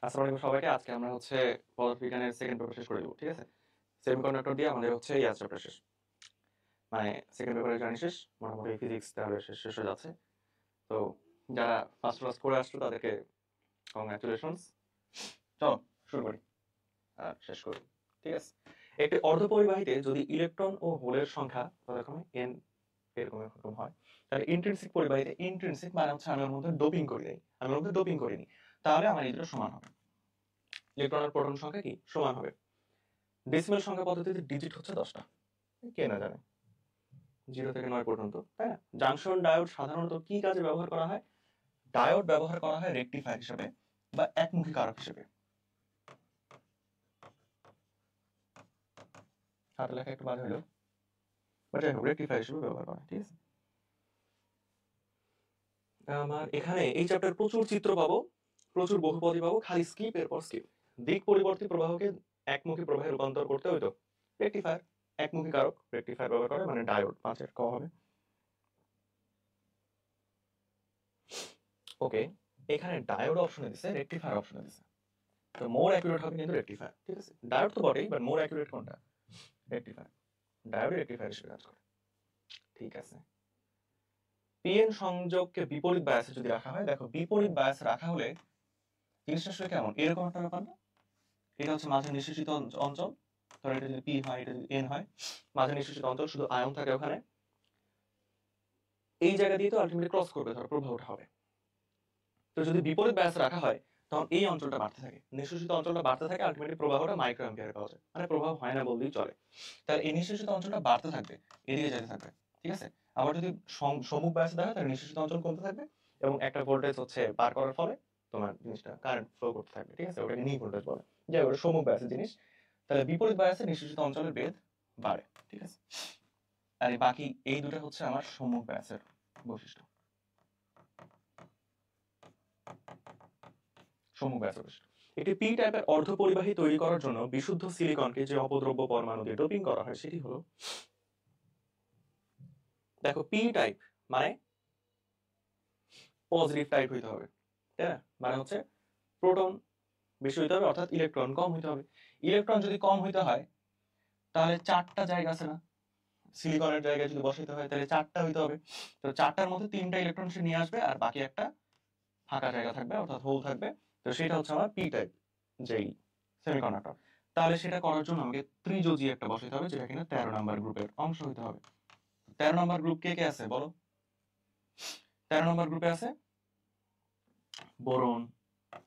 আসসালামু আলাইকুম সবাইকে। আজকে আমরা হচ্ছে পদার্থবিজ্ঞানের সেকেন্ড পেপার শেষ করে দিব, ঠিক আছে? সেমিকন্ডাক্টর দিয়ে আমাদের হচ্ছে ইয়ার চ্যাপ্টার শেষ, মানে সেকেন্ড পেপারের জার্নি শেষ। মোটামুটি ফিজিক্স তাহলে শেষ শেষ হয়ে যাচ্ছে। তো যারা ফার্স্ট ক্লাস করে আসলো তাদেরকে কংগ্রাচুলেশনস। চলো শুরু করি আর শেষ করি, ঠিক আছে? একটি অর্ধপরিবাহীতে যদি ইলেকট্রন ও হোলের সংখ্যা যথাক্রমে n এরকম হয়, তাহলে ইন্ট্রিনসিক পরিবাহীতে, ইন্ট্রিনসিক মানে হচ্ছে আমি ওর মধ্যে ডোপিং করে দিই, আমি ওর মধ্যে ডোপিং করিনি, তাহলে আমার এই দুটো সমান হবে। ইলেকট্রন আর প্রোটন সংখ্যা কি সমান হবে। ডেসিমেল সংখ্যা পদ্ধতিতে ডিজিট হচ্ছে 10টা, কে না জানে, 0 থেকে 9 পর্যন্ত, তাই না? জাংশন ডায়োড সাধারণত কি কাজে ব্যবহার করা হয়? ডায়োড ব্যবহার করা হয় রেকটিফায়ার হিসেবে বা একমুখী কারক হিসেবে। হাতে লেখা একটু বাজে হলো, বাট যাই হোক রেকটিফায়ার হিসেবে ব্যবহার করা হয়, ঠিক আছে? আমার এখানে এই চ্যাপ্টার প্রচুর চিত্র পাবো, প্রচুর বহুপদী পাবো, খালি স্কিপ এরপর স্কিপ। দিক পরিবর্তী প্রবাহকে একমুখী প্রবাহে রূপান্তর করতে হইতো রেকটিফায়ার, একমুখী কারক রেকটিফায়ার ব্যবহার করে, মানে ডায়োড। 5-এর ক হবে। ওকে, এখানে ডায়োড অপশনে দিছে, রেকটিফায়ার অপশনে দিছে। তো মোর অ্যাকুরেট হবে কিন্তু রেকটিফায়ার, ঠিক আছে? ডায়োড তো বটেই, বাট মোর অ্যাকুরেট কোনটা? রেকটিফায়ার। ডায়োড রেকটিফায়ার হিসেবে কাজ করে, ঠিক আছে? পিএন সংযোগকে বিপরীত বায়াসে যদি রাখা হয়, দেখো বিপরীত বায়াসে রাখা হলে জিনিসটা আসলে কেমন, এরকম একটা ব্যাপার না? এটা হচ্ছে মাঝে নিঃশেষিত অঞ্চল, ধরো এটা যদি পি হয়, এটা যদি এন হয়, মাঝে নিঃশেষিত অঞ্চল, শুধু আয়ন থাকে ওখানে। এই জায়গা দিয়ে তো আলটিমেটলি ক্রস করবে, ধরো প্রবাহটা হবে। তো যদি বিপরীত বায়াসে রাখা হয়, তখন এই অঞ্চলটা বাড়তে থাকে, নিঃশেষিত অঞ্চলটা বাড়তে থাকে, আলটিমেটলি প্রবাহটা মাইক্রো অ্যাম্পিয়ারে পাওয়া যায়, মানে প্রবাহ হয় না বললেই চলে। তাহলে এই নিঃশেষিত অঞ্চলটা বাড়তে থাকবে, এদিকে যেতে থাকবে, ঠিক আছে? আবার যদি সম্মুখ বায়াসে দেখা হয়, তাহলে নিঃশেষিত অঞ্চল কমতে থাকবে এবং একটা ভোল্টেজ হচ্ছে পার করার ফলে তোমার জিনিসটা কারেন্ট ফ্লো করতে থাকবে, ঠিক আছে? ওটাকে নি ভোল্টেজ বলে, যাই ওটা সম্মুখ বায়াসের জিনিস। তাহলে বিপরীত বায়াসে নিঃশেষিত অঞ্চলের বেধ বাড়ে, ঠিক আছে? আর এই বাকি এই দুটো হচ্ছে আমার সম্মুখ বায়াসের বৈশিষ্ট্য, সম্মুখ বায়াসের বৈশিষ্ট্য। একটি পি টাইপের অর্ধপরিবাহী তৈরি করার জন্য বিশুদ্ধ সিলিকনকে যে অপদ্রব্য পরমাণু দিয়ে ডোপিং করা হয় সেটি হলো, দেখো পি টাইপ মানে পজিটিভ টাইপ হইতে হবে, তাই না? মানে হচ্ছে প্রোটন বেশি হইতে হবে, অর্থাৎ ইলেকট্রন কম হইতে হবে। ইলেকট্রন যদি কম হইতে হয়, তাহলে 4টা জায়গা আছে না, সিলিকনের জায়গায় যদি বসাইতে হয় তাহলে 4টা হইতে হবে। তো 4টার মধ্যে 3টা ইলেকট্রন সে নিয়ে আসবে আর বাকি একটা ফাঁকা জায়গা থাকবে, অর্থাৎ হোল থাকবে। তো সেটা হচ্ছে আমার পি টাইপ যেই সেমিকন্ডাক্টর। তাহলে সেটা করার জন্য আমাকে ত্রিযোজি একটা বসাইতে হবে, যেটা কিনা 13 নাম্বার গ্রুপের অংশ হইতে হবে। 13 নাম্বার গ্রুপ কে কে আছে বলো? 13 নাম্বার গ্রুপে আছে বোরন,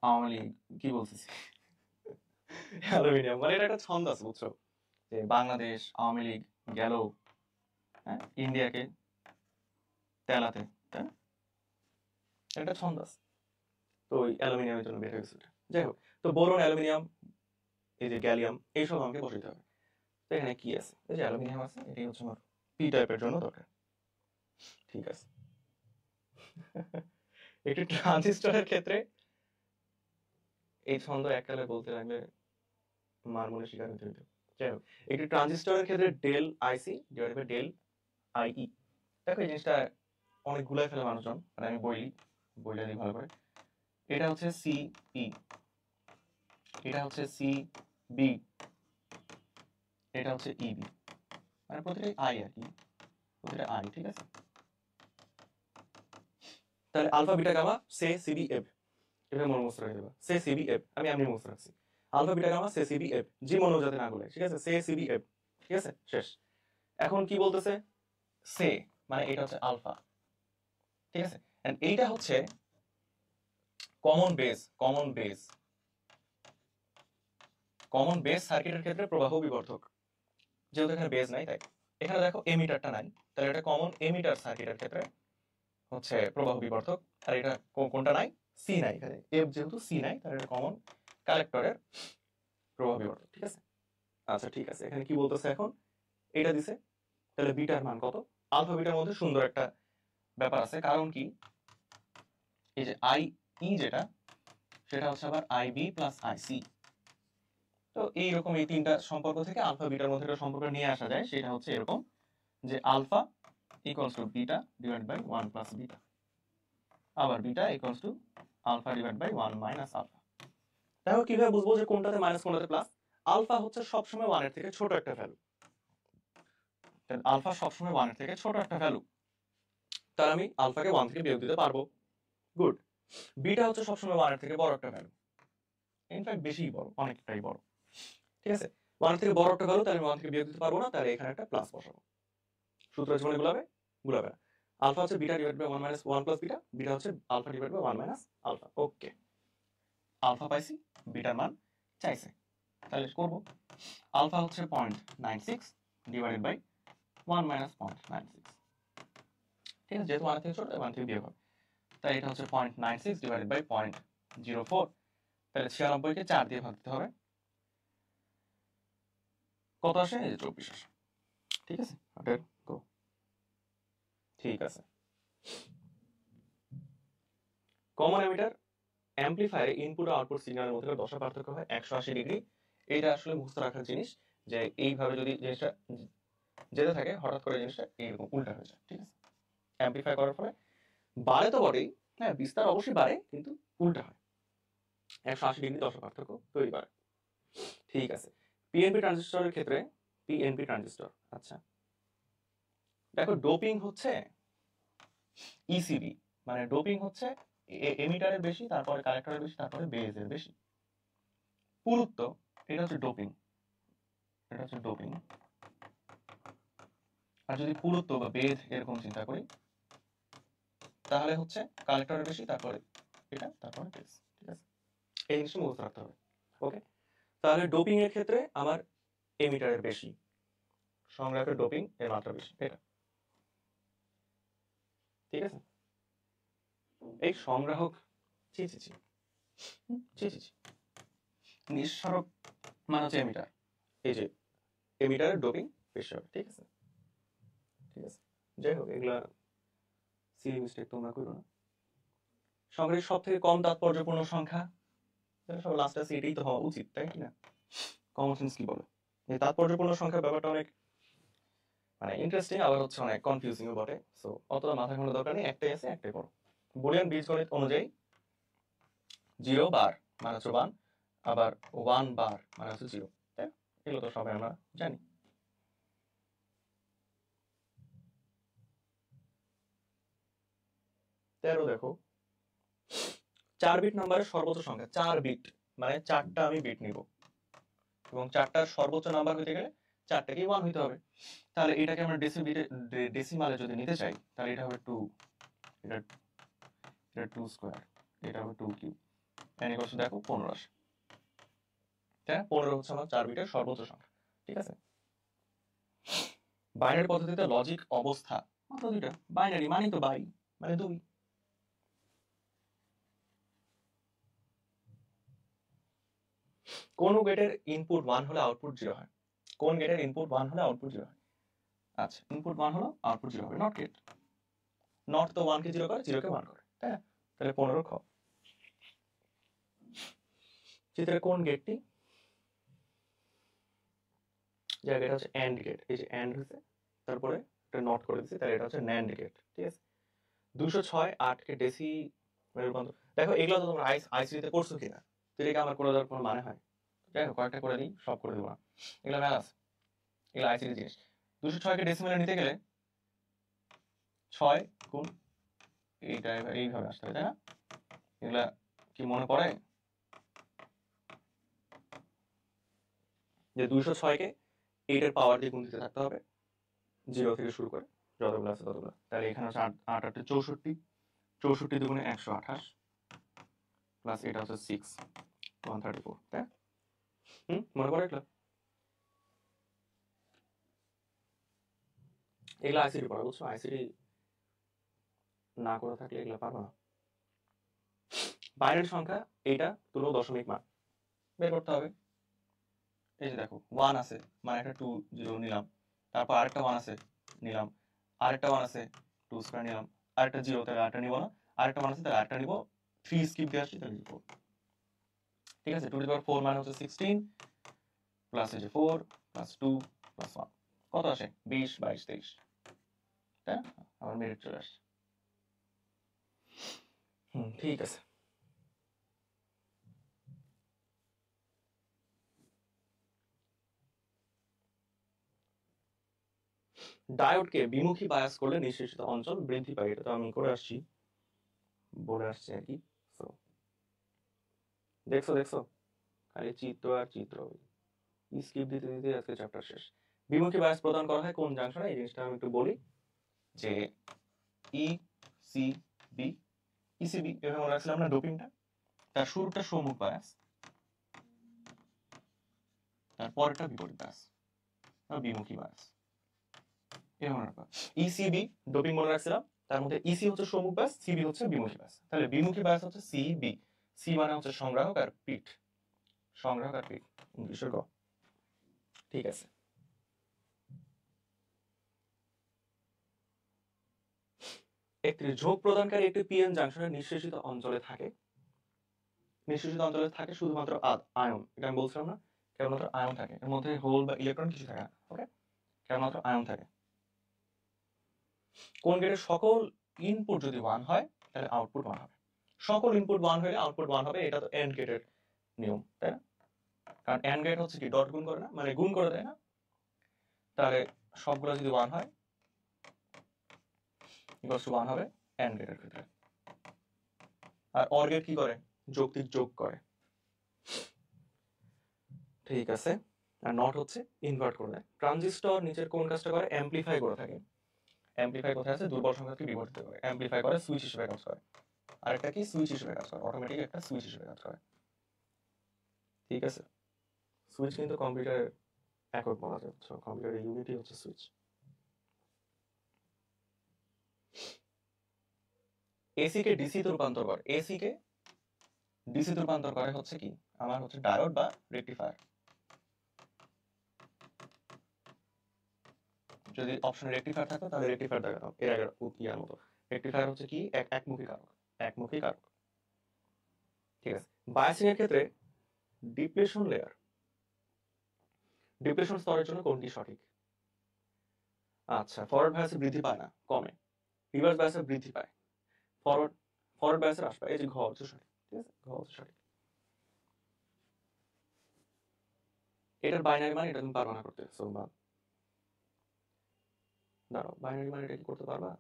আওয়ামী লীগ, কি বলতেছি, অ্যালুমিনিয়াম। মানে এটা একটা ছন্দ আছে, বুঝছো? যে বাংলাদেশ আওয়ামী লীগ গেল, হ্যাঁ, ইন্ডিয়াকে তেলাতে, তাই না? একটা ছন্দ আছে। তো ওই অ্যালুমিনিয়ামের জন্য বের হয়েছে ওটা। যাই হোক, তো বোরন, অ্যালুমিনিয়াম, এই যে গ্যালিয়াম, এইসব আমাকে বসাইতে হবে। তো এখানে কি আছে? এই যে অ্যালুমিনিয়াম আছে, এটাই হচ্ছে আমার পি টাইপের জন্য দরকার, ঠিক আছে? একটি ট্রানজিস্টরের ক্ষেত্রে এই ছন্দ এককালে বলতে লাগলে মার মনে শিকার হতে হইতো। যাই হোক, একটি ট্রানজিস্টরের ক্ষেত্রে del IC divide by del IE. দেখো এই জিনিসটা অনেক গুলাই ফেলে মানুষজন, মানে আমি বইটা দিই ভালো করে। এটা হচ্ছে সি ই, এটা হচ্ছে সি বি, এটা হচ্ছে ইবি, মানে প্রতিটাই আই আর কি, প্রতিটা আই, ঠিক আছে? তাহলে আলফা বিটা গামা সে সিবি এফ, এভাবে মনে মুখস্থ রেখে দেবা, সে সিবি এফ, আমি এমনি মুখস্থ রাখছি। আলফা বিটা গামা সে সিবি এফ, জি মনে যাতে না বলে, ঠিক আছে? সে সিবি এফ, ঠিক আছে? শেষ। এখন কি বলতেছে? সে মানে এটা হচ্ছে আলফা, ঠিক আছে? এন্ড এইটা হচ্ছে কমন বেস, কমন বেস সার্কিটের ক্ষেত্রে প্রবাহ বিবর্ধক। যেহেতু এখানে বেস নাই, তাই এখানে দেখো এমিটারটা নাই, তাহলে এটা কমন এমিটার সার্কিটের ক্ষেত্রে হচ্ছে প্রবাহ বিবর্ধক। আর এটা কোনটা নাই? সি নাই, এখানে এফ যেহেতু সি নাই, তাহলে এটা কমন কালেক্টরের প্রবাহ বিবর্ধক, ঠিক আছে? আচ্ছা ঠিক আছে, এখানে কি বলতেছে এখন? এটা দিছে, তাহলে বিটার মান কত? আলফা বিটার মধ্যে সুন্দর একটা ব্যাপার আছে, কারণ কি, এই যে আই ই যেটা, সেটা হচ্ছে আবার I B plus I C. তো এইরকম এই তিনটা সম্পর্ক থেকে আলফা বিটার মধ্যে একটা সম্পর্ক নিয়ে আসা যায়, সেটা হচ্ছে এরকম যে alpha equals to beta divide by 1 plus beta, আবার beta equals to alpha divide by 1 minus alpha. দেখো কিভাবে বুঝবো যে কোনটাতে মাইনাস কোনটাতে প্লাস? আলফা হচ্ছে সবসময় 1 এর থেকে ছোট একটা ভ্যালু, আলফা সবসময় 1 এর থেকে ছোট একটা ভ্যালু, তাহলে আমি আলফাকে 1 থেকে বিয়োগ দিতে পারবো। গুড। বিটা হচ্ছে সবসময় 1 এর থেকে বড় একটা ভ্যালু, ইনফ্যাক্ট বেশি বড়, অনেকটাই বড়, ঠিক আছে? 1 এর থেকে বড় একটা ভ্যালু, তাহলে আমি 1 থেকে বিয়োগ দিতে পারবো না, তাহলে এখানে একটা প্লাস বসাবো। সূত্র জীবনে গুলাবে না। আলফা হচ্ছে beta divide by 1 minus 1 plus beta, beta হচ্ছে alpha divide by 1 minus alpha. Okay, alpha পাইছি, বিটার মান চাইছে, তাহলে করব। আলফা হচ্ছে 0.96 ডিভাইডেড বাই 1 মাইনাস 0.96, ঠিক আছে? যেহেতু 1 থেকে ছোট, 1 থেকে বিয়োগ হবে, তাই এটা হচ্ছে 0.96 ডিভাইডেড বাই 0.04, তাহলে 96 কে 4 দিয়ে ভাগ দিতে হবে, কত আসে? এই যে 24 আসে, ঠিক আছে? গো, ঠিক আছে। কমন এমিটার অ্যাম্পলিফায়ারে ইনপুট আর আউটপুট সিগন্যালের মধ্যে দশা পার্থক্য হয় 180 ডিগ্রি। এটা আসলে মুখস্থ রাখার জিনিস, যে এইভাবে যদি জিনিসটা যেতে থাকে, হঠাৎ করে জিনিসটা এইরকম উল্টা হয়ে যায়, ঠিক আছে? অ্যাম্পলিফাই করার ফলে বাড়ে তো বটেই, হ্যাঁ বিস্তার অবশ্যই বাড়ে, কিন্তু উল্টা হয়, 180 ডিগ্রি দশা পার্থক্য তৈরি করে, ঠিক আছে? পিএনপি ট্রানজিস্টরের ক্ষেত্রে, পিএনপি ট্রানজিস্টর, আচ্ছা দেখো, ডোপিং হচ্ছে ইসিবি, মানে ডোপিং হচ্ছে এমিটারের বেশি, তারপরে কালেক্টরের বেশি, তারপরে বেজের বেশি। পুরুত্ব, এটা হচ্ছে ডোপিং, এটা হচ্ছে ডোপিং। আর যদি পুরুত্ব বা বেধ এরকম চিন্তা করি, তাহলে হচ্ছে কালেক্টরের বেশি, তারপরে এটা, তারপরে বেজ, ঠিক আছে? এই জিনিসটা মুখস্থ রাখতে হবে, ওকে? তাহলে ডোপিং এর ক্ষেত্রে আমার এমিটারের বেশি, সংগ্রাহকের ডোপিং এর মাত্রা বেশি, এটা ঠিক আছে? এই সংগ্রাহক, ছি ছি ছি ছি ছি ছি, নিঃসারক মানে হচ্ছে এমিটার, এই যে এমিটারের ডোপিং বেশি হবে, ঠিক আছে? ঠিক আছে, যাই হোক, এগুলা সিলি মিস্টেক তোমরা করো না। সংখ্যাটি সব থেকে কম তাৎপর্যপূর্ণ সংখ্যা, সব লাস্ট আছে, এটাই তো হওয়া উচিত, তাই কি না? কমন সেন্স কি বলে? এই তাৎপর্যপূর্ণ সংখ্যা ব্যাপারটা অনেক মানে ইন্টারেস্টিং, আবার হচ্ছে অনেক কনফিউজিংও বটে। সো অতটা মাথা ঘামানোর দরকার নেই, একটাই আছে, একটাই করো। বুলিয়ান বীজগণিত অনুযায়ী 0 বার মানে হচ্ছে 1, আবার 1 বার মানে হচ্ছে 0, তাই না? এগুলো তো সবাই আমরা জানি। তেরো দেখো, 4 বিট নাম্বারের সর্বোচ্চ সংখ্যা, 4 বিট মানে 4টা আমি বিট নিব, এবং 4টার সর্বোচ্চ নাম্বার হইতে গেলে 4টাকেই 1 হইতে হবে। তাহলে এটাকে আমরা ডেসিমালে যদি নিতে চাই, তাহলে এটা হবে 2, এটা 2 স্কয়ার, এটা হবে 2 কিউব, এন ইকুয়ালস দেখো 15 আসে, তাই না? 15 হচ্ছে আমার 4 বিটের সর্বোচ্চ সংখ্যা, ঠিক আছে? বাইনারি পদ্ধতিতে লজিক অবস্থা মাত্র দুইটা, বাইনারি মানে তো বাই মানে 2। কোন গেটের ইনপুট 1 হলে আউটপুট 0 হয়? কোন গেটের ইনপুট 1 হলে আউটপুট 0 হয়? আচ্ছা, ইনপুট 1 হলো আউটপুট 0 হবে, নট গেট। নট তো 1 কে 0 করে, 0 কে 1 করে, তাই না? তাহলে 15 খ। চিত্রের কোন গেটটি, জায়গাটা হচ্ছে এন্ড গেট, এই যে এন্ড হয়েছে, তারপরে এটা নট করে দিছি, তাহলে এটা হচ্ছে ন্যান্ড গেট, ঠিক আছে? 206 8 কে ডেসি রূপান্তর, দেখো এগুলো তো তোমরা আইসিতে করছো কিনা, তো এটাকে আমার করে দেওয়ার কোনো মানে হয়? যাই হোক, কয়েকটা করে দিই, সব করে দেবো না, এগুলো ম্যাথ আছে, এগুলো আইসিটি জিনিস। 206 কে ডেসিমেলে নিতে গেলে 6 গুণ এইটা এইভাবে আসতে হবে, তাই না? এগুলা কি মনে পড়ে যে 206 কে 8 এর পাওয়ার দিয়ে গুণ দিতে থাকতে হবে, 0 থেকে শুরু করে যতগুলো আছে ততগুলো। তাহলে এখানে হচ্ছে 8 8 8 64, 64 দুগুণে 128, প্লাস এটা হচ্ছে 6 134, তাই? মনে পড়ে এগুলো? এগুলো আইসিটি পড়া, বুঝছো? আইসিটি না করে থাকলে এগুলো পারবো না। বাইরের সংখ্যা এইটা তুলো দশমিক মান বের করতে হবে। এই যে দেখো 1 আছে, মানে একটা 2 0 নিলাম, তারপর আরেকটা 1 আছে নিলাম, আরেকটা 1 আছে 2 স্কয়ার নিলাম, আরেকটা 0, তাহলে আরেকটা নিব না, আরেকটা 1 আছে তাহলে আরেকটা নিব, 3 স্কিপ দিয়ে আসছি, তাহলে 4, ঠিক আছে? 2 টু দি পাওয়ার 4 মানে হচ্ছে 16, প্লাস এই যে 4 প্লাস 2 প্লাস 1, কত আসে? 20 22 23, তাই না? আমার মিনিট চলে আসছে। ঠিক আছে। ডায়োডকে বিমুখী বায়াস করলে নিঃশেষিত অঞ্চল বৃদ্ধি পায়, এটা তো আমি করে আসছি, বলে আসছি আর কি। So, দেখছো খালি চিত্র আর চিত্র, স্কিপ দিতে দিতে আজকে চ্যাপ্টার শেষ। বিমুখী বায়াস প্রদান করা হয় কোন জাংশনে, এই জিনিসটা আমি একটু বলি যে ইসিবি, ইসিবি এভাবে মনে রাখছিলাম না ডোপিংটা, তার শুরুটা সম্মুখ বায়াস, তার পরেরটা বিপরীত বায়াস, বিমুখী বায়াস, এভাবে মনে রাখবা। ইসিবি ডোপিং মনে রাখছিলাম, তার মধ্যে ইসি হচ্ছে সম্মুখ বায়াস, সিবি হচ্ছে বিমুখী বায়াস, তাহলে বিমুখী বায়াস হচ্ছে সিবি, সি মানে হচ্ছে সংগ্রাহক আর পিঠ, সংগ্রাহক আর পিঠ, ইংলিশের গ। ঠিক আছে, একটি ঝোঁক প্রদানকারী একটি পিএন জাংশনের নিঃশেষিত অঞ্চলে থাকে, নিঃশেষিত অঞ্চলে থাকে শুধুমাত্র আয়ন, এটা আমি বলছিলাম না, কেবলমাত্র আয়ন থাকে, এর মধ্যে হোল বা ইলেকট্রন কিছু থাকে না, ওকে, কেবলমাত্র আয়ন থাকে। কোন গেটের সকল ইনপুট যদি 1 হয় তাহলে আউটপুট 1 হবে, সকল ইনপুট 1 হলে আউটপুট 1 হবে, এটা তো এন্ড গেটের নিয়ম, তাই না? কারণ এন্ড গেট হচ্ছে কি ডট গুণ করে না, মানে গুণ করে দেয় না, তাহলে সবগুলো যদি 1 হয় ইকুয়ালস টু 1 হবে এন্ড গেটের ক্ষেত্রে। আর অর গেট কি করে, যৌক্তিক যোগ করে, ঠিক আছে। আর নট হচ্ছে ইনভার্ট করে দেয়। ট্রানজিস্টর নিচের কোন কাজটা করে, অ্যামপ্লিফাই করে থাকে। অ্যামপ্লিফাই কোথায় আছে, দুর্বল সংখ্যাকে বিবর্তিত করে, অ্যামপ্লিফাই করে, সুইচ হিসেবে কাজ করে, আরেকটা কি সুইচ হিসেবে কাজ করে, অটোমেটিক একটা সুইচ হিসেবে কাজ করে, ঠিক আছে। সুইচ কিন্তু কম্পিউটারের একক বলা যায়, কম্পিউটারের ইউনিটই হচ্ছে সুইচ। এসি কে ডিসিতে রূপান্তর করে, এসি কে ডিসিতে রূপান্তর করে হচ্ছে কি আমার হচ্ছে ডায়োড বা রেকটিফায়ার। যদি অপশনে রেকটিফায়ার থাকতো তাহলে রেকটিফায়ার দেখাতাম এর আগে ইয়ার মতো। রেকটিফায়ার হচ্ছে কি একমুখী কারক, একমুখী কারক, ঠিক আছে। বায়াসিং এর ক্ষেত্রে ডিপ্লেশন লেয়ার, ডিপ্লেশন স্তরের জন্য কোনটি সঠিক? আচ্ছা, ফরওয়ার্ড বায়াসে বৃদ্ধি পায় না, কমে, রিভার্স বায়াসে বৃদ্ধি পায়, ফরওয়ার্ড ফরওয়ার্ড বায়াসে হ্রাস পায়, এই যে ঘ হচ্ছে সঠিক, ঠিক আছে, ঘ হচ্ছে সঠিক। এটার বাইনারি মান এটা তুমি পারবা না করতে, সো বাদ, দাঁড়াও, বাইনারি মান এটা কি করতে পারবা?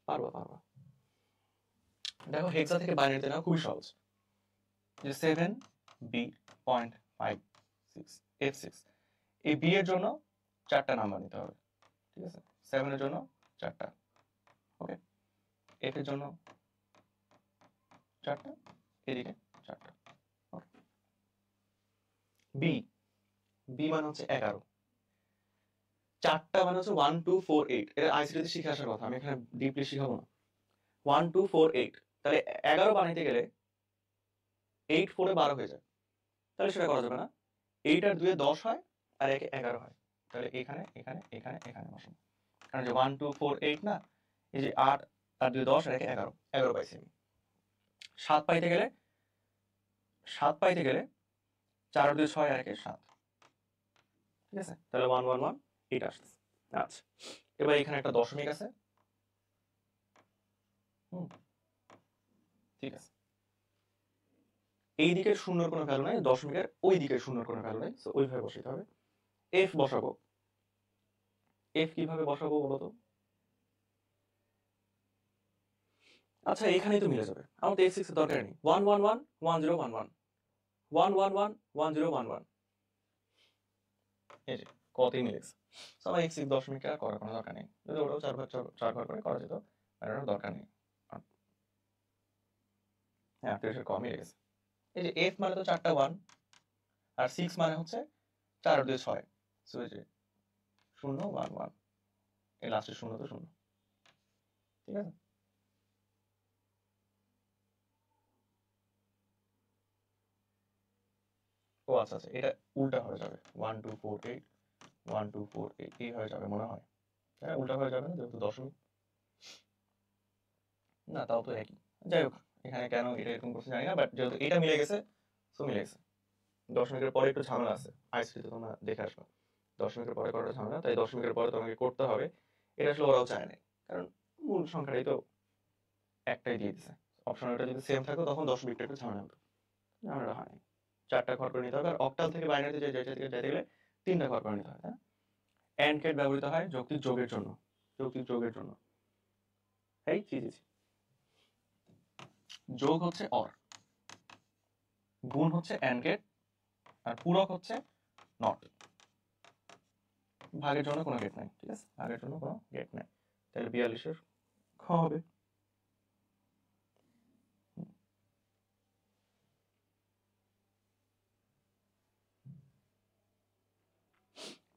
পারবা। দেখো হেক্সা থেকে বাইনারিতে নেওয়া খুবই সহজ, যে 7B.56 F6, এই বি এর জন্য 4টা নাম্বার নিতে হবে, ঠিক আছে, 7 এর জন্য 4টা, ওকে, এফ এর জন্য 4টা, এদিকে 4টা, ওকে। বি, বি মানে হচ্ছে 11, 4টা মানে হচ্ছে 1 2 4 8, এটা আইসিটিতে শিখে আসার কথা, আমি এখানে ডিপলি শিখাবো না। 1 2 4 8, তাহলে 11 বানাইতে গেলে 8 4 এ 12 হয়ে যায়, তাহলে সেটা করা যাবে না, 8 আর 2 এ 10 হয় আর 1 এ 11 হয়, তাহলে এখানে এখানে এখানে এখানে বসাবো, কারণ যে 1 2 4 8 না, এই যে 8 আর 2 10 আর 1 11, 11 পাইছি আমি। 7 পাইতে গেলে 4 আর 2 6 আর 1 7, ঠিক আছে, তাহলে 1 1 1 8 আসছে। আচ্ছা, এবার এখানে একটা দশমিক আছে, ঠিক আছে, এই দিকের শূন্যর কোনো ভ্যালু নাই, দশমিকের ওই দিকের শূন্যর কোনো ভ্যালু নাই, সো ওইভাবে বসাইতে হবে। এফ বসাবো, এফ কিভাবে বসাবো বলো তো? আচ্ছা, এখানেই তো মিলে যাবে, আমার তো F6 এর দরকার নেই। 1 1 1 1 0 1 1 1 1 1 1 0 1 1, এই যে কতই মিলেছে, সবাই X6 দশমিক আর করার কোনো দরকার নেই, যদি ওটাও 4 ভাগ করে করা যেত, আর ওটার দরকার নেই। হ্যাঁ, 38 কমই গেছে। এই যে F মানে তো 4টা 1, আর 6 মানে হচ্ছে 4 আর 2 6, সো এই যে 0 1 1, এই লাস্টের 0 তো 0, ঠিক আছে। ও আচ্ছা, এটা উল্টা হয়ে যাবে, 1 2 4 8 1 2 4 8 এই হয়ে যাবে মনে হয়, হ্যাঁ উল্টা হয়ে যাবে না, যেহেতু দশমিক না, তাও তো একই। যাই হোক, এখানে কেন এটা এরকম করছে জানি না, বাট যেহেতু এটা মিলে গেছে, সো মিলে গেছে। দশমিকের পরে একটু ঝামেলা আছে, আইসিটিতে তোমরা দেখে আসবে, দশমিকের পরে করাটা ঝামেলা, তাই দশমিকের পরে তোমাকে করতে হবে, এটা আসলে ওরাও চায় না, কারণ মূল সংখ্যাটাই তো একটাই দিয়ে দিছে, অপশনটা যদি সেম থাকতো তখন দশমিকটা একটু ঝামেলা হতো, ঝামেলা হয় না। 4টা ঘর করে নিতে হবে, আর অক্টাল থেকে বাইনারিতে যেতে গেলে 3টা ঘর করে নিতে হয়, তাই না? অ্যান্ড গেট ব্যবহৃত হয় যৌক্তিক যোগের জন্য, যৌক্তিক যোগের জন্য। এই জি জি জি। যোগ হচ্ছে অর, গুণ হচ্ছে অ্যান্ড গেট, আর পূরক হচ্ছে নট। ভাগের জন্য কোনো গেট নাই, ঠিক আছে, ভাগের জন্য কোনো গেট নাই। তাহলে 42-এর খ হবে।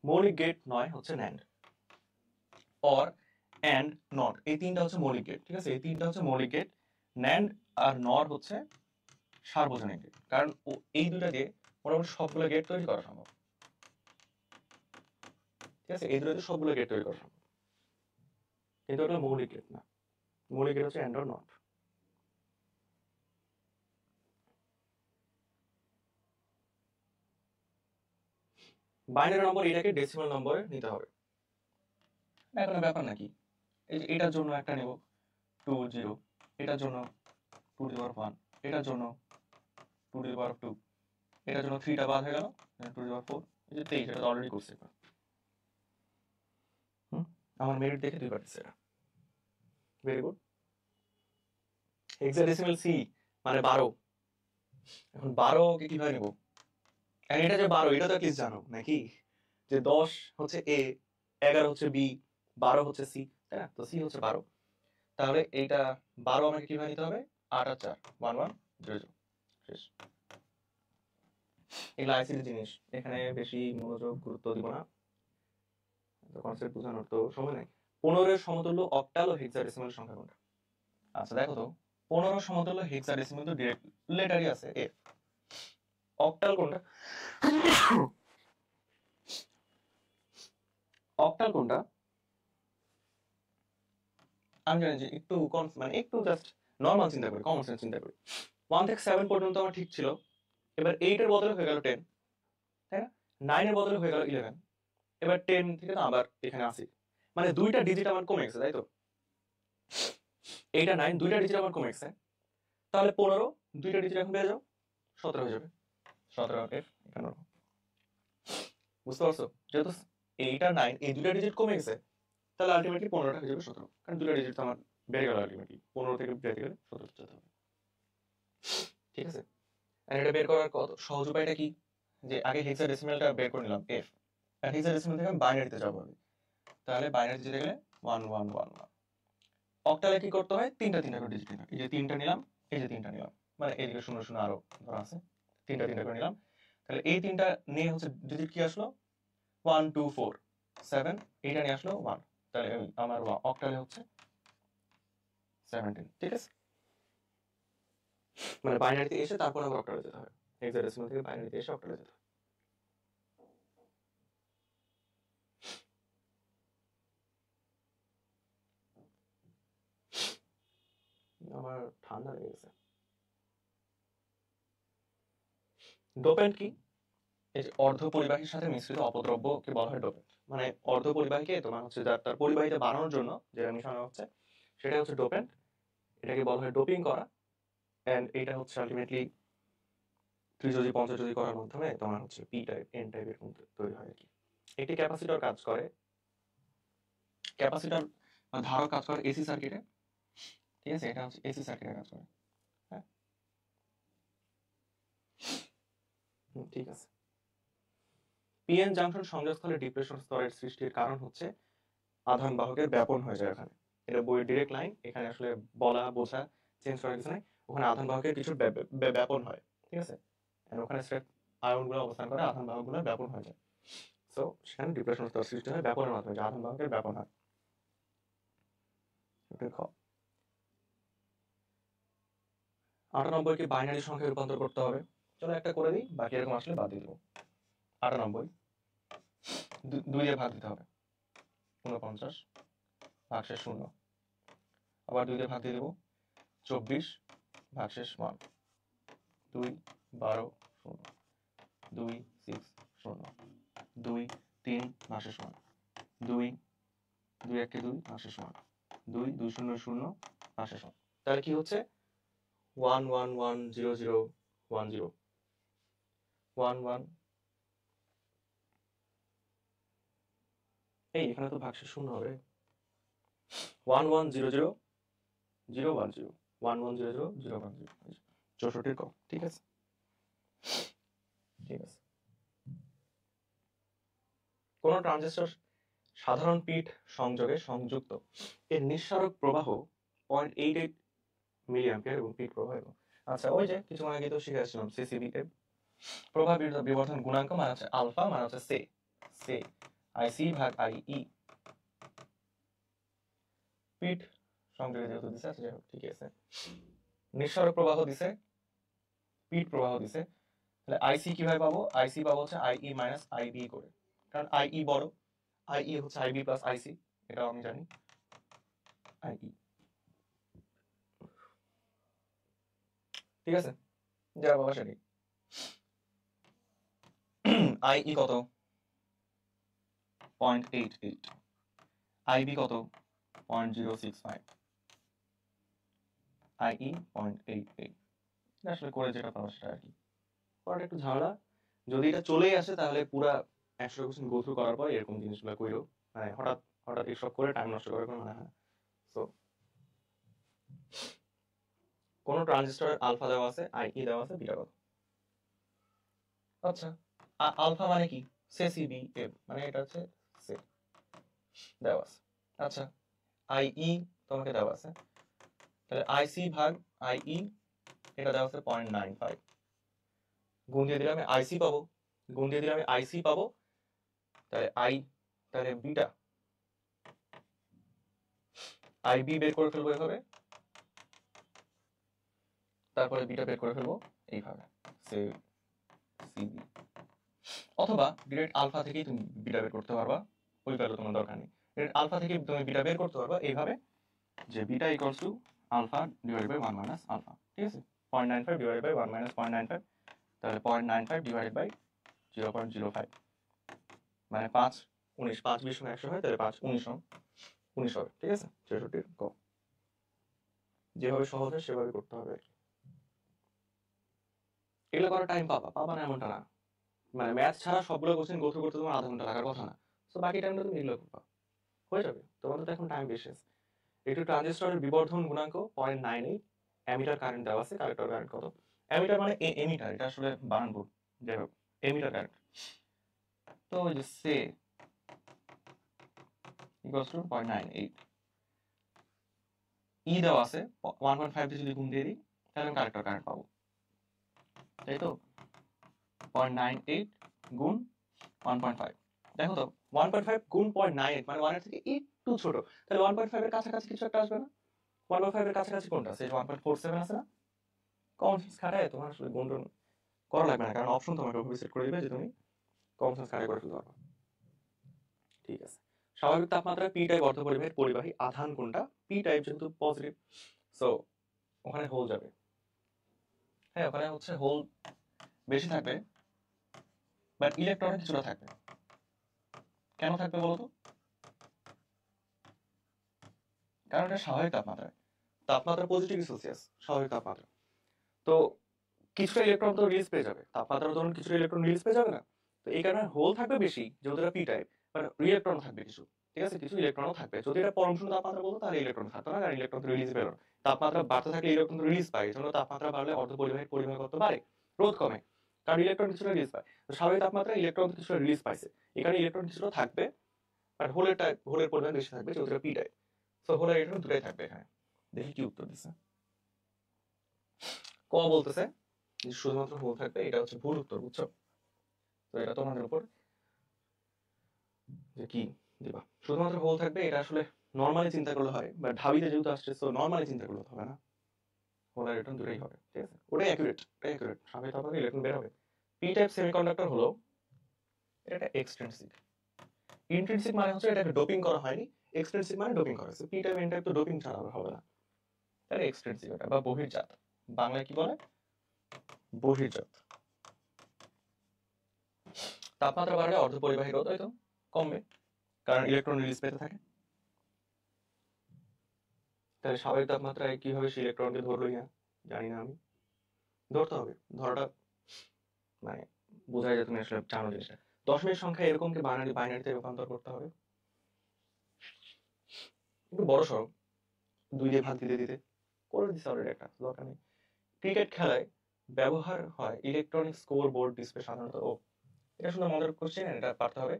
মৌলিক গেট নয় হচ্ছে ন্যান্ড, অর, অ্যান্ড, নট, এই তিনটা হচ্ছে মৌলিক গেট, ঠিক আছে, এই তিনটা হচ্ছে মৌলিক গেট। ন্যান্ড আর নর হচ্ছে সার্বজনীন গেট, কারণ এই দুটা দিয়ে মোটামুটি সবগুলো গেট তৈরি করা সম্ভব, ঠিক আছে, এই দুটো দিয়ে সবগুলো গেট তৈরি করা সম্ভব, কিন্তু ওটা মৌলিক গেট না। মৌলিক গেট হচ্ছে অ্যান্ড অর নট। বাইনারি নম্বর এটাকে ডেসিমাল নম্বরে নিতে হবে, এখন ব্যাপার নাকি, এই যে এটার জন্য একটা নেব 20, এটার জন্য 2^1, এটার জন্য 2^2, এটার জন্য 3টা বাদ হয়ে গেল 2^4, এই যে 23, এটা অলরেডি করছে। আমার মেরিট দেখে 2 পারতেছে এটা, ভেরি গুড। হেক্সাডেসিমাল সি মানে 12, এখন 12 কে কিভাবে নেব, এটা যে 12 এটা তো অ্যাটলিস্ট জানো নাকি, যে 10 হচ্ছে এ, 11 হচ্ছে বি, 12 হচ্ছে সি, তাই না, তো সি হচ্ছে 12। তাহলে এইটা 12 আমাকে কিভাবে নিতে হবে, 8 আর 4 1 1 0 0, শেষ। এগুলো আইসিটি জিনিস, এখানে বেশি মনোযোগ গুরুত্ব দিব না, কনসেপ্ট বোঝানোর তো সময় নাই। 15 এর সমতুল্য অক্টাল ও হেক্সাডেসিমাল সংখ্যা কোনটা? আচ্ছা দেখো তো, 15 সমতুল্য হেক্সাডেসিমাল তো ডিরেক্ট লেটারই আছে এফ। অক্টাল কোনটা? অক্টাল কোনটা আমি জানি যে একটু মানে একটু জাস্ট নর্মাল চিন্তা করি, কমন সেন্স চিন্তা করি। 1 থেকে 7 পর্যন্ত আমার ঠিক ছিল, এবার 8 এর বদলে হয়ে গেল 10, তাই না, 9 এর বদলে হয়ে গেল 11, এবার 10 থেকে তো আবার এখানে আসি, মানে দুইটা ডিজিট আমার কমে গেছে, তাই তো, 8 আর 9 দুইটা ডিজিট আমার কমে গেছে, তাহলে 15 দুইটা ডিজিট এখন বেড়ে যাও 17 হয়ে যাবে, 17 এফ এখানে। বুঝতে পারছো, যেহেতু 8 আর 9 এই দুইটা ডিজিট কমে গেছে, তাহলে আলটিমেটলি 15টা হয়ে যাবে 17, কারণ দুইটা ডিজিট তো আমার বেড়ে গেল, আলটিমেটলি 15 থেকে বেড়ে গেলে 17 যেতে হবে, ঠিক আছে। আর এটা বের করার কত সহজ উপায়টা কি, যে আগে হেক্সাডেসিমালটা বের করে নিলাম এফ, আর হেক্সাডেসিমাল থেকে আমি বাইনারিতে যাবো আমি, তাহলে বাইনারিতে যেতে গেলে 1 1 1 1। অক্টালে কি করতে হয়, তিনটা তিনটা করে ডিজিট নিলাম, এই যে 3টা নিলাম, এই যে 3টা নিলাম, মানে এইদিকে 0 0 আরো ধরা আছে, 3টা 3টা করে নিলাম, তাহলে এই 3টা নিয়ে হচ্ছে ডিজিট কি আসলো 1 2 4 7, এইটা নিয়ে আসলো 1, তাহলে আমার অক্টালে হচ্ছে 17, ঠিক আছে, মানে বাইনারিতে এসে তারপর আমার অক্টালে যেতে হবে, হেক্সাডেসিমাল থেকে বাইনারিতে এসে অক্টালে যেতে হবে। আমার ঠান্ডা লেগে গেছে। ডোপেন্ট কি, এই যে অর্ধ পরিবাহীর সাথে মিশ্রিত অপদ্রব্যকে বলা হয় ডোপেন্ট, মানে অর্ধ পরিবাহীকে তোমার হচ্ছে তার পরিবাহিতা বাড়ানোর জন্য যেটা মিশানো হচ্ছে সেটা হচ্ছে ডোপেন্ট, এটাকে বলা হয় ডোপিং করা, এন্ড এটা হচ্ছে আলটিমেটলি ত্রিযোজি পঞ্চযোজি করার মাধ্যমে তোমার হচ্ছে পি টাইপ এন টাইপের তৈরি হয় আর কি। একটি ক্যাপাসিটর কাজ করে, ক্যাপাসিটর ধারক কাজ করে এসি সার্কিটে, ঠিক আছে, এটা হচ্ছে এসি সার্কিটে কাজ করে, হ্যাঁ ঠিক আছে। পিএন জাংশন সংযোগস্থলে ডিপ্রেশন স্তরের সৃষ্টির কারণ হচ্ছে আধান বাহকের ব্যাপন হয়ে যায় ওখানে, এটা বইয়ের ডিরেক্ট লাইন, এখানে আসলে বলা বোঝা চেঞ্জ করার কিছু নাই, ওখানে আধান বাহকের কিছু ব্যাপন হয়, ঠিক আছে, ওখানে স্রেফ আয়নগুলো অবস্থান করে, আধান বাহকগুলো ব্যাপন হয়ে যায়, সো সেখানে ডিপ্রেশন স্তর সৃষ্টি হয় ব্যাপনের মাধ্যমে, যে আধান বাহকের ব্যাপন হয়। খ 98 কে বাইনারি সংখ্যায় রূপান্তর করতে হবে, চলো একটা করে দিই, বাকি এরকম আসলে বাদ দিয়ে দেবো। 98 2 দিয়ে ভাগ দিতে হবে, 49 ভাগশেষ 0, আবার 2 দিয়ে ভাগ দিয়ে দেবো 24 ভাগশেষ 1, 2 12 0, 2 6 0, 2 3 ভাগশেষ 1, 2 2 1 2 ভাগশেষ 1, 2 2 0 0 ভাগশেষ 1, তাহলে কি হচ্ছে 1 1 1 0 0 1 0 1 1 এই এখানে তো ভাগশেষ শূন্য হবে। 1100 010 1100 010 64 ক। ঠিক আছে, ঠিক আছে। কোন ট্রানজিস্টর সাধারণ পিট সংযোগে সংযুক্ত, এর নিঃসারক প্রবাহ 0.88 মিলি অ্যাম্পিয়ার এবং পিট প্রবাহ এবং আচ্ছা ওই যে কিছুক্ষণ আগে তো শিখে আসছিলাম সিসিবি এর প্রবাহ বিবর্ধন গুণাঙ্ক মানে হচ্ছে আলফা মানে হচ্ছে সে সে আইসি ভাগ আইই পিট সংযোগে যেহেতু দিছে আচ্ছা যাই হোক ঠিক আছে। নিঃসারক প্রবাহ দিছে, পিট প্রবাহ দিছে, তাহলে আইসি কিভাবে পাবো? আইসি পাবো হচ্ছে আইই মাইনাস আইবি করে, কারণ আইই বড়, আইই হচ্ছে আইবি প্লাস আইসি, এটাও আমি জানি। আইই ঠিক আছে, যা বাবা সেটাই। আইই কত? 0.88, আইবি কত? 0.065, আইই 0.88। আসলে করে যেটা পাবো সেটা আর কি, পড়াটা একটু ঝামেলা। যদি এটা চলেই আসে তাহলে পুরা 100 কোশ্চেন গো থ্রু করার পর এরকম জিনিসগুলো কইরো, মানে হঠাৎ হঠাৎ এসব করে টাইম নষ্ট করার কোনো মানে হয় না। সো কোন ট্রানজিস্টরের আলফা দেওয়া আছে, আইই দেওয়া আছে, বিটা কত? আচ্ছা আলফা মানে কি? সে সিবি এম, মানে এটা হচ্ছে সে দেওয়া আছে। আচ্ছা আইই তোমাকে দেওয়া আছে, তাহলে আইসি ভাগ আইই এটা দেওয়া আছে 0.95, গুণ দিয়ে দিলে আমি আইসি পাবো, গুণ দিয়ে দিলে আমি আইসি পাবো, তাহলে তাহলে বিটা আইবি বের করে ফেলবো এভাবে, তারপরে বিটা বের করে ফেলবো এইভাবে সে সিবি, অথবা ডিরেক্ট আলফা থেকেই তুমি বিটা বের করতে পারবা, ওই ভ্যালু তোমার দরকার নেই, ডিরেক্ট আলফা থেকে তুমি বিটা বের করতে পারবা এইভাবে যে beta equals to alpha divided by 1 minus alpha, ঠিক আছে। 0.95 ডিভাইডেড বাই 1 মাইনাস 0.95, তাহলে 0.95 ডিভাইডেড বাই 0.05, মানে 5 19, 5 20 100 হয়, তাহলে 5 19 19 হবে, ঠিক আছে। 66 ক। যেভাবে সহজ হয় সেভাবে করতে হবে। এগুলো করার টাইম পাবা না এমনটা না, মানে ম্যাথ ছাড়া সবগুলো কোশ্চেন গো থ্রু করতে তোমার আধা ঘন্টা লাগার কথা না। সো বাকি টাইমটা তুমি এগুলো করবা, হয়ে যাবে। তোমাদের তো এখন টাইম বেশি আছে। একটু ট্রানজিস্টরের বিবর্ধন গুণাঙ্ক 0.98, অ্যামিটার কারেন্ট দেওয়া আছে, কালেক্টর কারেন্ট কত? অ্যামিটার মানে এমিটার, এটা আসলে বানান ভুল, যাই হোক এমিটার কারেন্ট। তো ওই যে সে ইকুয়ালস টু 0.98, ই দেওয়া আছে 1.5 দিয়ে যদি গুণ দিয়ে দিই তাহলে আমি কালেক্টর কারেন্ট পাবো, তাই তো। 0.98 গুণ 1.5, দেখো তো 1.5 গুণ 0.98 মানে 1 এর থেকে একটু ছোট, তাহলে 1.5 এর কাছাকাছি কিছু একটা আসবে না? 1.5 এর কাছাকাছি কোনটা আছে? 1.47 আছে না? কমন সেন্স খাটায় তোমার আসলে গুণন করা লাগবে না, কারণ অপশন তোমাকে ওভাবে সেট করে দিবে যে তুমি কমন সেন্স খাটায় করে ফেলতে পারবে। ঠিক আছে। স্বাভাবিক তাপমাত্রায় পি টাইপ অর্ধপরিবাহীর পরিবাহী আধান কোনটা? পি টাইপ যেহেতু পজিটিভ, সো ওখানে হোল যাবে। হ্যাঁ ওখানে হচ্ছে হোল বেশি থাকবে, বাট ইলেকট্রন কিছুটা থাকবে। কেন থাকবে বলতো? কারণ এটা স্বাভাবিক তাপমাত্রায়, তাপমাত্রা পজিটিভ সেলসিয়াস, স্বাভাবিক তাপমাত্রা। তো কিছুটা ইলেকট্রন তো রিলিজ পেয়ে যাবে, তাপমাত্রা ধরুন কিছুটা ইলেকট্রন রিলিজ পেয়ে যাবে না, তো এই কারণে হোল থাকবে বেশি যেহেতু এটা পি টাইপ, মানে ইলেকট্রন থাকবে কিছু, ঠিক আছে, কিছু ইলেকট্রনও থাকবে। যদি এটা পরম শূন্য তাপমাত্রা বলতো তাহলে ইলেকট্রন থাকতো না, কারণ ইলেকট্রন তো রিলিজ পেল না। তাপমাত্রা বাড়তে থাকলে ইলেকট্রন তো রিলিজ পায়, এই জন্য তাপমাত্রা বাড়লে অর্ধপরিবাহীর পরিবাহকত্ব বাড়ে, রোধ কমে, কারণ ইলেকট্রন কিছুটা রিলিজ পায়। তো স্বাভাবিক তাপমাত্রায় ইলেকট্রন কিছুটা রিলিজ পাইছে, এখানে ইলেকট্রন কিছুটা থাকবে, আর হোলের পরিমাণ বেশি থাকবে যেহেতু এটা পি টাইপ, সো হোলের ইলেকট্রন দুটাই থাকবে এখানে। দেখি কি উত্তর দিচ্ছে। ক বলতেছে শুধুমাত্র হোল থাকবে, এটা হচ্ছে ভুল উত্তর, বুঝছো? তো এটা তোমাদের উপর যে কি দিবা। শুধুমাত্র হোল থাকবে এটা আসলে নর্মালি চিন্তা করলে হয়, বাট ঢাবিতে যেহেতু আসছে সো নর্মালি চিন্তা করলে হবে না, হোল আর ইলেকট্রন দুটোই হবে, ঠিক আছে, ওটাই অ্যাকুরেট, ওটাই অ্যাকুরেট। স্বাভাবিক তাপমাত্রায় ইলেকট্রন বের হবে। পি টাইপ সেমিকন্ডাক্টর হলো এটা এক্সট্রিনসিক, ইন্ট্রিনসিক মানে হচ্ছে এটাকে ডোপিং করা হয়নি, এক্সট্রিনসিক মানে ডোপিং করা হয়েছে। পি টাইপ এন টাইপ তো ডোপিং ছাড়া হবে না, তাহলে এক্সট্রিনসিক ওটা, বা বহির্জাত, বাংলায় কি বলে? বহির্জাত। তাপমাত্রা বাড়লে অর্ধপরিবাহী রোধ হয়তো কমবে, কারণ ইলেকট্রন রিলিজ পেতে থাকে। তাহলে স্বাভাবিক তাপমাত্রায় কিভাবে সে ইলেকট্রনকে ধরলই না জানি না আমি, ধরতে হবে, ধরাটা মানে বোঝাই যায় তুমি আসলে জানো জিনিসটা। দশমিক সংখ্যা এরকমকে বাইনারিতে রূপান্তর করতে হবে, একটু বড় সড়ো, 2 দিয়ে ভাগ দিতে দিতে করে দিচ্ছে অলরেডি, একটা দরকার নেই। ক্রিকেট খেলায় ব্যবহার হয় ইলেকট্রনিক স্কোর বোর্ড ডিসপ্লে সাধারণত। ও, এটা শুনে মজার কোশ্চেন, এটা পারতে হবে।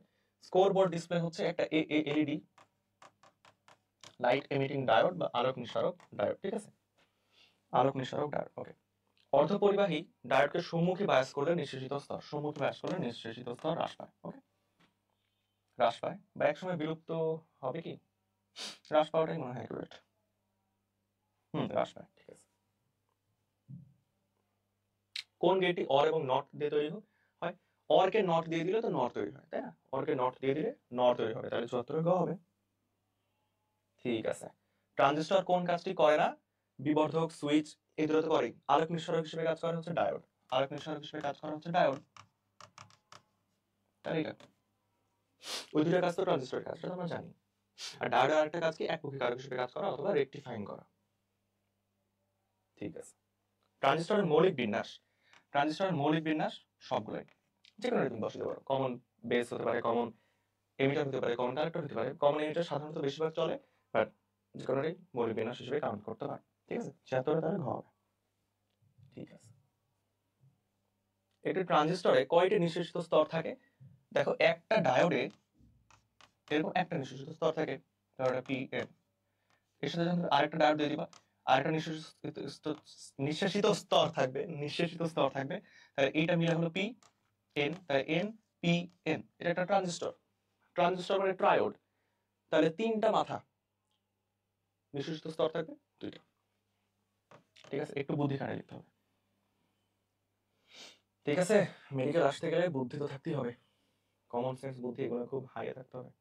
স্কোর বোর্ড ডিসপ্লে হচ্ছে একটা এলইডি, লাইট এমিটিং ডায়োড বা আলোক নিঃসারক ডায়োড, ঠিক আছে, আলোক নিঃসারক ডায়োড। ওকে। অর্ধপরিবাহী ডায়োডকে সম্মুখী বায়াস করলে নিঃশেষিত স্তর, সম্মুখী বায়াস করলে নিঃশেষিত স্তর হ্রাস পায়। ওকে, হ্রাস পায় বা একসময় বিলুপ্ত হবে কি, হ্রাস পাওয়াটাই মনে হয় অ্যাকুরেট। হ্রাস পায়, ঠিক আছে। কোন গেটটি অর এবং নট দিয়ে তৈরি হয়? অরকে নট দিয়ে দিলে তো নর তৈরি হয়, তাই না? অরকে নট দিয়ে দিলে নর তৈরি হবে, তাহলে 74 গ হবে। ঠিক আছে। ট্রানজিস্টর কোন কাজটি করে না? বিবর্ধক, সুইচ এই দুটো তো করেই। আলোক নিঃসারক হিসেবে কাজ করে হচ্ছে ডায়োড, আলোক নিঃসারক হিসেবে কাজ করে হচ্ছে ডায়োড, তাহলে এটা ওই দুটো কাজ তো ট্রানজিস্টরের কাজ, সেটা আমরা জানি। আর ডায়োডের আরেকটা কাজ কি, একমুখী কারক হিসেবে কাজ করা অথবা রেকটিফাইং করা। ঠিক আছে। ট্রানজিস্টরের মৌলিক বিন্যাস, ট্রানজিস্টরের মৌলিক বিন্যাস সবগুলোই যে কোনো তুমি বসাতে পারো। কমন বেস হতে পারে, কমন এমিটার হতে পারে, কমন কালেক্টর হতে পারে। কমন এমিটার সাধারণত বেশিরভাগ চলে, বাট যে কোনোটাই মৌলিক বিন্যাস হিসেবে কাউন্ট করতে পারে। ঠিক আছে, 76 তাহলে ঘ হবে। ঠিক আছে। একটি ট্রানজিস্টরে কয়টি নিঃশেষিত স্তর থাকে? দেখো, একটা ডায়োডে এরকম একটা নিঃশেষিত স্তর থাকে, ধরো পি এন। এর সাথে যখন আরেকটা ডায়োড দিয়ে দিবা, আরেকটা নিঃশেষিত স্তর থাকবে, নিঃশেষিত স্তর থাকবে, তাহলে এইটা মিলে হলো পি এন, তাহলে এন পি এন। এটা একটা ট্রানজিস্টর, ট্রানজিস্টর মানে ট্রায়োড, তাহলে 3টা মাথা, নিঃশেষিত স্তর থাকবে 2টা। ঠিক আছে, একটু বুদ্ধি খাটাই লিখতে হবে। ঠিক আছে, মেডিকেল আসতে গেলে বুদ্ধি তো থাকতেই হবে, কমন সেন্স বুদ্ধি এগুলো খুব হাইয়ে থাকতে হবে।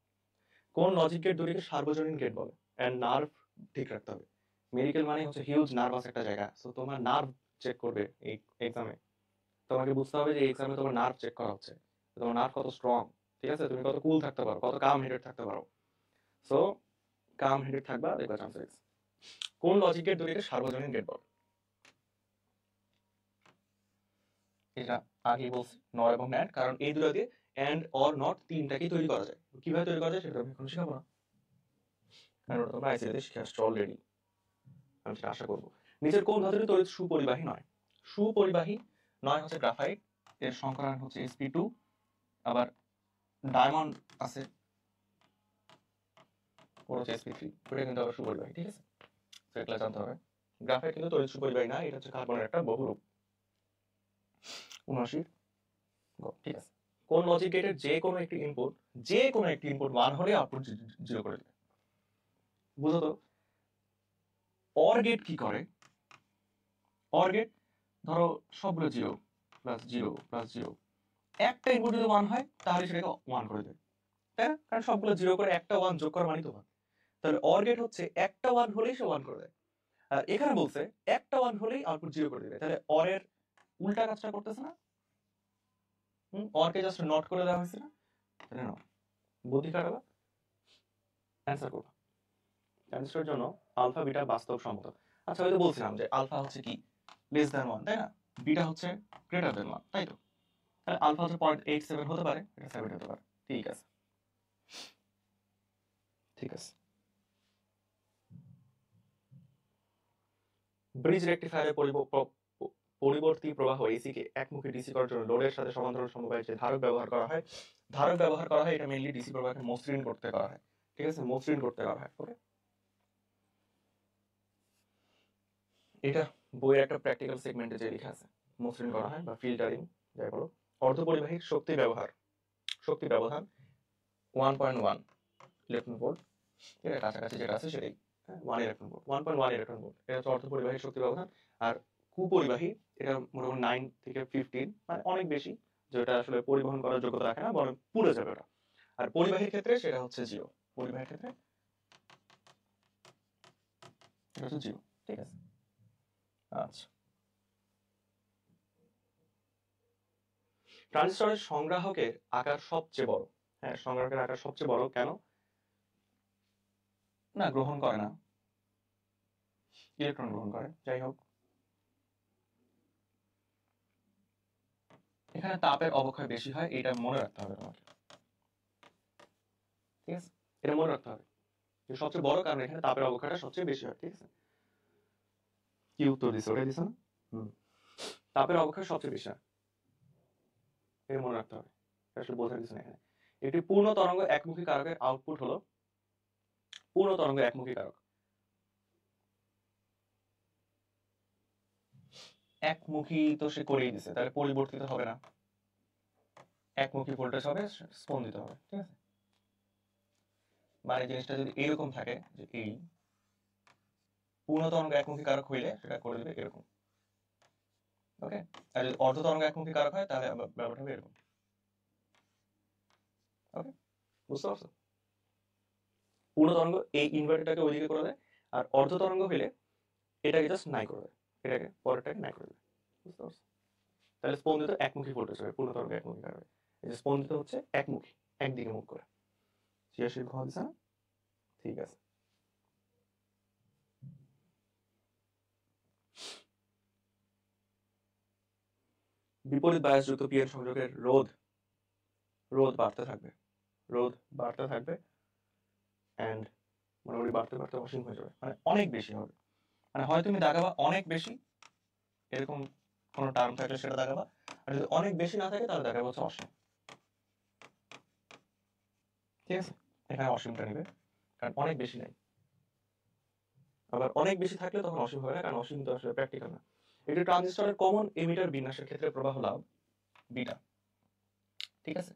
কোন লজিক গেট দুটিকে সার্বজনীন গেট বলে? এন্ড নার্ভ ঠিক রাখতে হবে। মেডিকেল মানে হচ্ছে হিউজ নার্ভাস একটা জায়গা, সো তোমার নার্ভ চেক করবে এই এক্সামে। তোমাকে বুঝতে হবে যে এক্সামে তোমার নার্ভ চেক করা হচ্ছে, তোমার নার্ভ কত স্ট্রং, ঠিক আছে, তুমি কত কুল থাকতে পারো, কত কাম হেডেড থাকতে পারো। সো কাম হেডেড থাকবা, দেখবা চান্স হয়েছে। কোন লজিক গেট দুটিকে সার্বজনীন গেট বলে? এটা আগেই বলছি, নর এবং ন্যান্ড, কারণ এই দুটো দিয়ে এন্ড অর নট তিনটাকেই তৈরি করা যায়। কিভাবে তৈরি করা যায় সেটা আমি এখন শেখাবো না, কারণ ওটা তোমরা আইসিএতে শিখে আসছো অলরেডি, আমি সেটা আশা করবো। নিচের কোন ধাতুটি তড়িৎ সুপরিবাহী নয়? সুপরিবাহী নয় হচ্ছে গ্রাফাইট, এর সংকরায়ন হচ্ছে sp2। আবার ডায়মন্ড আছে, ওর হচ্ছে sp3, ওটা কিন্তু আবার সুপরিবাহী। ঠিক আছে, তো এগুলো জানতে হবে। গ্রাফাইট কিন্তু তড়িৎ সুপরিবাহী না, এটা হচ্ছে কার্বনের একটা বহুরূপ। 79 ঠিক আছে। কোন লজিক গেটের যে কোনো একটি ইনপুট, যে কোনো একটি ইনপুট 1 হলে আউটপুট 0 করে দেবে? বুঝো তো, অর গেট কি করে? অর গেট ধরো সবগুলো 0 প্লাস 0 প্লাস 0, একটা ইনপুট যদি 1 হয় তাহলে সেটাকে 1 করে দেবে, তাই না? কারণ সবগুলো 0 করে একটা 1 যোগ করা মানে তো 1। তাহলে অর গেট হচ্ছে একটা 1 হলেই সে 1 করে দেয়। আর এখানে বলছে একটা 1 হলেই আউটপুট 0 করে দেবে, তাহলে অর এর উল্টা কাজটা করতেছে না? অর কে জাস্ট নট করে দেওয়া হয়েছে না? তাহলে না, বুদ্ধি খাটাবা, অ্যান্সার করবা। ট্রানজিস্টরের জন্য আলফা বিটা বাস্তবসম্মত। আচ্ছা, ওই তো বলছিলাম যে আলফা হচ্ছে কি, লেস দ্যান 1, তাই না? বিটা হচ্ছে গ্রেটার দ্যান 1, তাই তো? তাহলে আলফা হচ্ছে 0.87 হতে পারে, এটা 7 হতে পারে। ঠিক আছে, ঠিক আছে। ব্রিজ রেকটিফায়ারের পরিবর্তী প্রবাহ এসি কে একমুখী ডিসি করার জন্য লোডের সাথে সমান্তরাল সমবায়ে যে ধারক ব্যবহার করা হয়, ধারক ব্যবহার করা হয়, এটা মেইনলি ডিসি প্রবাহকে মসৃণ করতে করা হয়। ঠিক আছে, মসৃণ করতে করা হয়। ওকে, এটা বইয়ের একটা প্র্যাকটিক্যাল সেগমেন্টে যে লেখা আছে, মসৃণ করা হয় বা ফিল্টারিং যাই বলো। অর্ধপরিবাহীর শক্তি ব্যবহার, শক্তি ব্যবধান 1.1 ইলেকট্রন ভোল্ট, ঠিক আছে, কাছাকাছি যেটা আছে সেটাই। 1 ইলেকট্রন ভোল্ট, 1.1 ইলেকট্রন ভোল্ট, এটা হচ্ছে অর্ধপরিবাহীর শক্তি ব্যবধান। আর কুপরিবাহী এটা মোটামুটি 9 থেকে 15, মানে অনেক বেশি, যেটা আসলে পরিবহন করার যোগ্যতা রাখে না, বরং পুড়ে যাবে ওটা। আর পরিবাহীর ক্ষেত্রে সেটা হচ্ছে 0, পরিবাহীর ক্ষেত্রে এটা হচ্ছে 0। ঠিক আছে, আচ্ছা। ট্রানজিস্টরের সংগ্রাহকের আকার সবচেয়ে বড়। হ্যাঁ, সংগ্রাহকের আকার সবচেয়ে বড় কেন? না, গ্রহণ করে না, ইলেকট্রন গ্রহণ করে। যাই হোক, এখানে তাপের অবক্ষয় বেশি হয়, এটা মনে রাখতে হবে তোমাকে। ঠিক আছে, এটা মনে রাখতে হবে। সবচেয়ে বড় কারণ এখানে তাপের অবক্ষয়টা সবচেয়ে বেশি হয়, ঠিক আছে? কি উত্তর দিছে ওটাই দিছে না? তাপের অবক্ষয় সবচেয়ে বেশি হয়, এটা মনে রাখতে হবে, আসলে বোঝার কিছু না এখানে। একটি পূর্ণ তরঙ্গ একমুখী কারকের আউটপুট হলো পূর্ণ তরঙ্গ একমুখী কারক। একমুখী তো সে করেই দিছে, তাহলে পরিবর্তিত হবে না, একমুখী ভোল্টেজ হবে, স্পন্দিত হবে, ঠিক আছে? মানে জিনিসটা যদি এরকম থাকে যে এই পূর্ণ তরঙ্গ একমুখী কারক হইলে সেটা করে দিবে এরকম, ওকে? আর যদি অর্ধ তরঙ্গ একমুখী কারক হয় তাহলে ব্যাপারটা হবে এরকম, ওকে? বুঝতে পারছো? পূর্ণ তরঙ্গ এই ইনভার্টারটাকে ওইদিকে করে দেয়, আর অর্ধ তরঙ্গ হইলে এটাকে জাস্ট নাই করে দেয়, এটাকে পরেরটাকে নাই করে দেয়, বুঝতে পারছো? তাহলে স্পন্দিত একমুখী ভোল্টেজ হবে, পূর্ণ তরঙ্গ একমুখী কারক। এই যে স্পন্দিত হচ্ছে একমুখী, একদিকে মুখ করে। ছিয়াশির ঘ দিছে না? ঠিক আছে। বিপরীত বায়াসযুক্ত পিএন সংযোগের রোধ বাড়তে থাকবে, রোধ বাড়তে থাকবে, অ্যান্ড মোটামুটি বাড়তে বাড়তে অসীম হয়ে যাবে, মানে অনেক বেশি হবে। মানে হয় তুমি দাগাবা অনেক বেশি, এরকম কোনো টার্ম থাকলে সেটা দাগাবা, আর যদি অনেক বেশি না থাকে তাহলে দাগাবা হচ্ছে অসীম, ঠিক আছে? এখানে অসীমটা নিবে, কারণ অনেক বেশি নাই। আবার অনেক বেশি থাকলে তখন অসীম হবে না, কারণ অসীম তো আসলে প্র্যাকটিক্যাল না। একটি ট্রানজিস্টরের কমন এমিটার বিন্যাসের ক্ষেত্রে প্রবাহ লাভ বিটা, ঠিক আছে?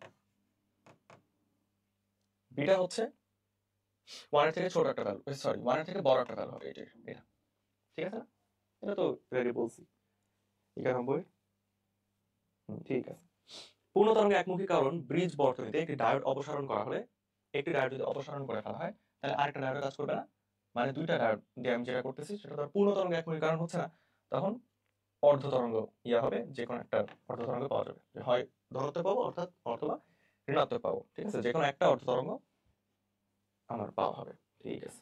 বিটা হচ্ছে ওয়ানের থেকে ছোট একটা ভ্যালু, সরি ওয়ানের থেকে বড় একটা ভ্যালু হবে এটা, ঠিক আছে না? এটা তো রেডি বলছি। 91, ঠিক আছে। পূর্ণ তরঙ্গ একমুখী কারণ ব্রিজ বর্তনীতে একটি ডায়োড অপসারণ করা হলে, একটি ডায়োড যদি অপসারণ করে ফেলা হয় তাহলে আরেকটা ডায়োড কাজ করবে না, মানে দুইটা ডায়োড দিয়ে আমি যেটা করতেছি সেটা ধর পূর্ণ তরঙ্গ একমুখী কারণ হচ্ছে না, তখন অর্ধ তরঙ্গ ইয়া হবে, যে কোনো একটা অর্ধ তরঙ্গ পাওয়া যাবে, হয় ধনাত্মক পাবো অর্থাৎ অথবা ঋণাত্মক পাবো, ঠিক আছে? যে কোনো একটা অর্ধ তরঙ্গ আমার পাওয়া হবে, ঠিক আছে?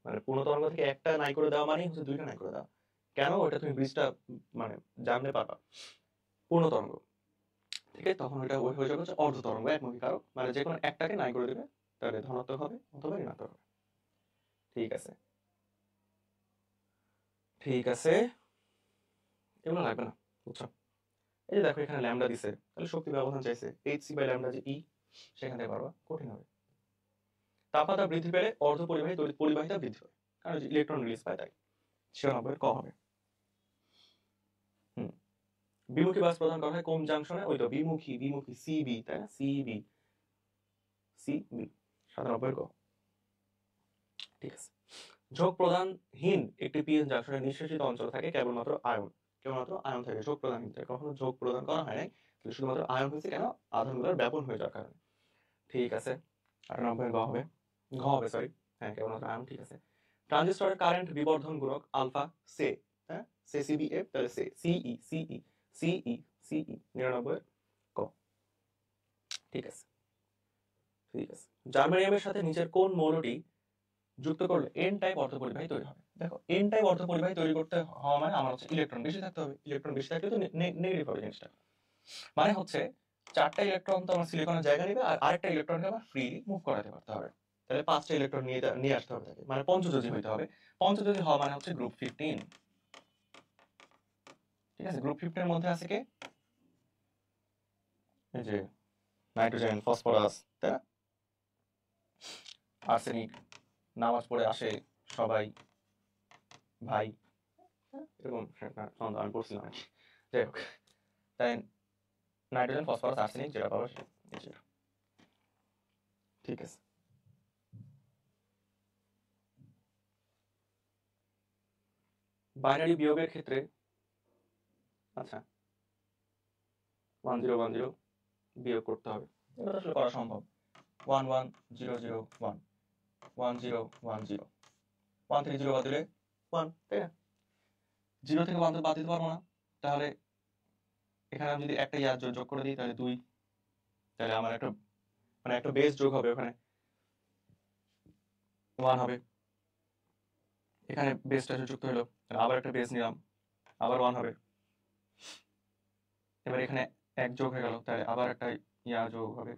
মানে পূর্ণ তরঙ্গ থেকে একটা নাই করে দেওয়া মানে হচ্ছে দুইটা নাই করে দেওয়া। কেন? ওইটা তুমি ব্রিজটা মানে জানতে পারবা। পূর্ণ তরঙ্গ ঠিক আছে, তখন ওইটা হয়ে যাবে হচ্ছে অর্ধ তরঙ্গ একমুখী কারক, মানে যে কোনো একটাকে নাই করে দেবে, তাহলে ধনাত্মক হবে অথবা ঋণাত্মক হবে, ঠিক আছে? ঠিক আছে, এগুলো লাগবে না, বুঝছো? এই যে দেখো এখানে ল্যামডা দিছে, তাহলে শক্তি ব্যবধান চাইছে এইচসি বাই ল্যামডা, যে ই, সেখান থেকে পারবা, কঠিন হবে। তাপমাত্রা বৃদ্ধি পেলে অর্ধ পরিবাহী তড়িৎ পরিবাহিতা বৃদ্ধি পায়, কারণ ইলেকট্রন রিলিজ পায়, তাই 96 ক হবে। বিমুখী বাস প্রদান করা হয় কোন জাংশনে? ওই তো বিমুখী, বিমুখী সিবি, তাই না? সিবি, সিবি 97 ক, ঠিক আছে। ঝোঁক প্রদানহীন একটি পিএন জাংশনের নিঃশেষিত অঞ্চল থাকে কেবলমাত্র আয়ন, কেবলমাত্র আয়ন থাকে, ঝোঁক প্রদানহীন থাকে, কখনো ঝোঁক প্রদান করা হয় নাই, কিন্তু শুধুমাত্র আয়ন হয়েছে, কেন? আধানগুলোর ব্যাপন হয়ে যাওয়ার কারণে, ঠিক আছে? 98 গ হবে, ঘ হবে, সরি, হ্যাঁ কেবলমাত্র আয়ন, ঠিক আছে। ট্রানজিস্টরের কারেন্ট বিবর্ধন গুণক আলফা সে, হ্যাঁ সে সিবি এফ, তাহলে সে সিই সিই সিই সিই 99 ক, ঠিক আছে, ঠিক আছে। জার্মেনিয়ামের সাথে নিচের কোন মৌলটি যুক্ত করলে এন টাইপ অর্ধপরিবাহী তৈরি হবে? দেখো এন টাইপ অর্ধপরিবাহী তৈরি করতে হওয়া মানে আমার হচ্ছে ইলেকট্রন বেশি থাকতে হবে, ইলেকট্রন বেশি থাকলে তো নেগেটিভ হবে জিনিসটা, মানে হচ্ছে চারটা ইলেকট্রন তো আমার সিলিকনের জায়গা নেবে, আর আরেকটা ইলেকট্রনকে আমার ফ্রি মুভ করাতে পারতে হবে, তাহলে 5টা ইলেকট্রন নিয়ে আসতে হবে তাকে, মানে পঞ্চযোজী হইতে হবে। পঞ্চযোজী হওয়া মানে হচ্ছে গ্রুপ 15, ঠিক আছে? গ্রুপ 15 এর মধ্যে আছে কে? এই যে নাইট্রোজেন, ফসফরাস, তাই না? আর্সেনিক, নামাজ পড়ে আসে সবাই ভাই, এরকম আমি পড়ছিলাম আর কি, যাই হোক, তাই নাইট্রোজেন, ফসফরাস, আর্সেনিক যেটা পাবো সেটা, ঠিক আছে। বাইনারি বিয়োগের ক্ষেত্রে, আচ্ছা 1010 বিয়োগ করতে হবে, এটা আসলে করা সম্ভব। 11001 1010 1 থেকে 0 বাদ দিলে 1, তাই না? 0 থেকে 1 তো বাদ দিতে পারবো না, তাহলে এখানে আমি যদি একটা ইয়ার যোগ করে দিই তাহলে 2, তাহলে আমার একটা মানে একটা বেস যোগ হবে, ওখানে 1 হবে, এখানে বেসটা যুক্ত হলো, আবার একটা বেস নিলাম, আবার 1 হবে, এবার এখানে 1 যোগ হয়ে গেল, তাহলে আবার একটা ইয়া যোগ হবে,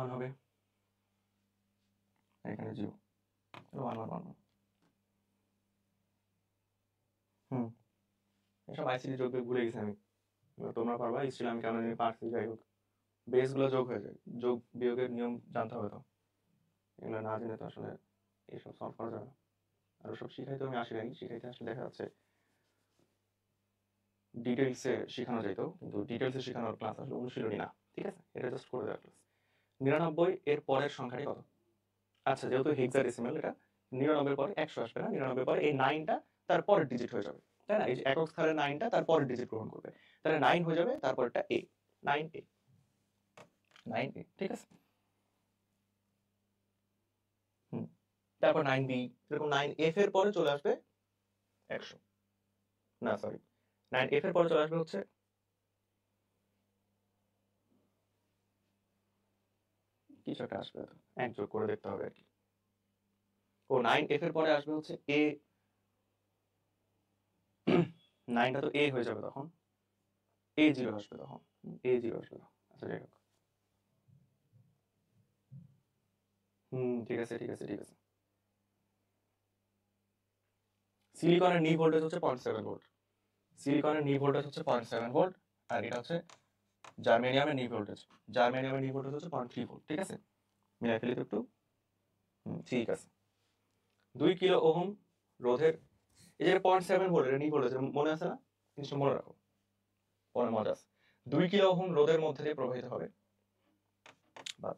1 হবে, এখানে 0 1 1 1 এসব আইসিটি যোগ ভুলে গেছি আমি, তোমরা পারবা, স্টিল আমি কেন জানি পারছি। যাই হোক, বেসগুলো যোগ হয়ে যায়, যোগ বিয়োগের নিয়ম জানতে হবে। তো এগুলো না জেনে তো আসলে এইসব সলভ করা যাবে না। আর ওসব শিখাইতে আমি আসি নাই, শিখাইতে আসলে দেখা যাচ্ছে ডিটেলসে শেখানো যেত, কিন্তু ডিটেলসে শেখানোর ক্লাস আসলে অনুশীলনী না, ঠিক আছে, এটা জাস্ট করে দেওয়ার ক্লাস। 99 এর পরের সংখ্যাটি কত? আচ্ছা, যেহেতু হেক্সাডেসিমাল, এটা 99 পরে 100 আসবে না, 99 পরে এই 9টা তার পরের ডিজিট হয়ে যাবে, তাই না? এই যে একক স্থানে 9টা তার পরের ডিজিট গ্রহণ করবে, তাহলে 9 হয়ে যাবে, তারপরটা a, 9a, 9a, ঠিক আছে। তারপর 9b, এরকম 9f এর পরে চলে আসবে 100, না সরি, 9f এর পরে চলে আসবে হচ্ছে কিছু একটা আসবে, এক যোগ করে দেখতে হবে আর কি। ও 9f এর পরে আসবে হচ্ছে a, 9টা তো a হয়ে যাবে, তখন a0 আসবে, তখন a0 আসবে। আচ্ছা যাই হোক, ঠিক আছে ঠিক আছে ঠিক আছে। সিলিকনের নি ভোল্টেজ হচ্ছে 0.7 ভোল্ট, সিলিকনের নি ভোল্টেজ হচ্ছে 0.7 ভোল্ট, আর এটা হচ্ছে জার্মেনিয়ামের নি ভোল্টেজ, জার্মেনিয়ামের নি ভোল্টেজ হচ্ছে 0.3 ভোল্ট, ঠিক আছে। মিলাই ফেলি তো একটু, ঠিক আছে। 2 কিলো ওহম রোধের, এই যে 0.7 ভোল্টের নি ভোল্টেজ মনে আছে না? জিনিসটা মনে রাখো, পরে মজা আছে। 2 কিলো ওহম রোধের মধ্যে দিয়ে প্রবাহিত হবে, বাদ।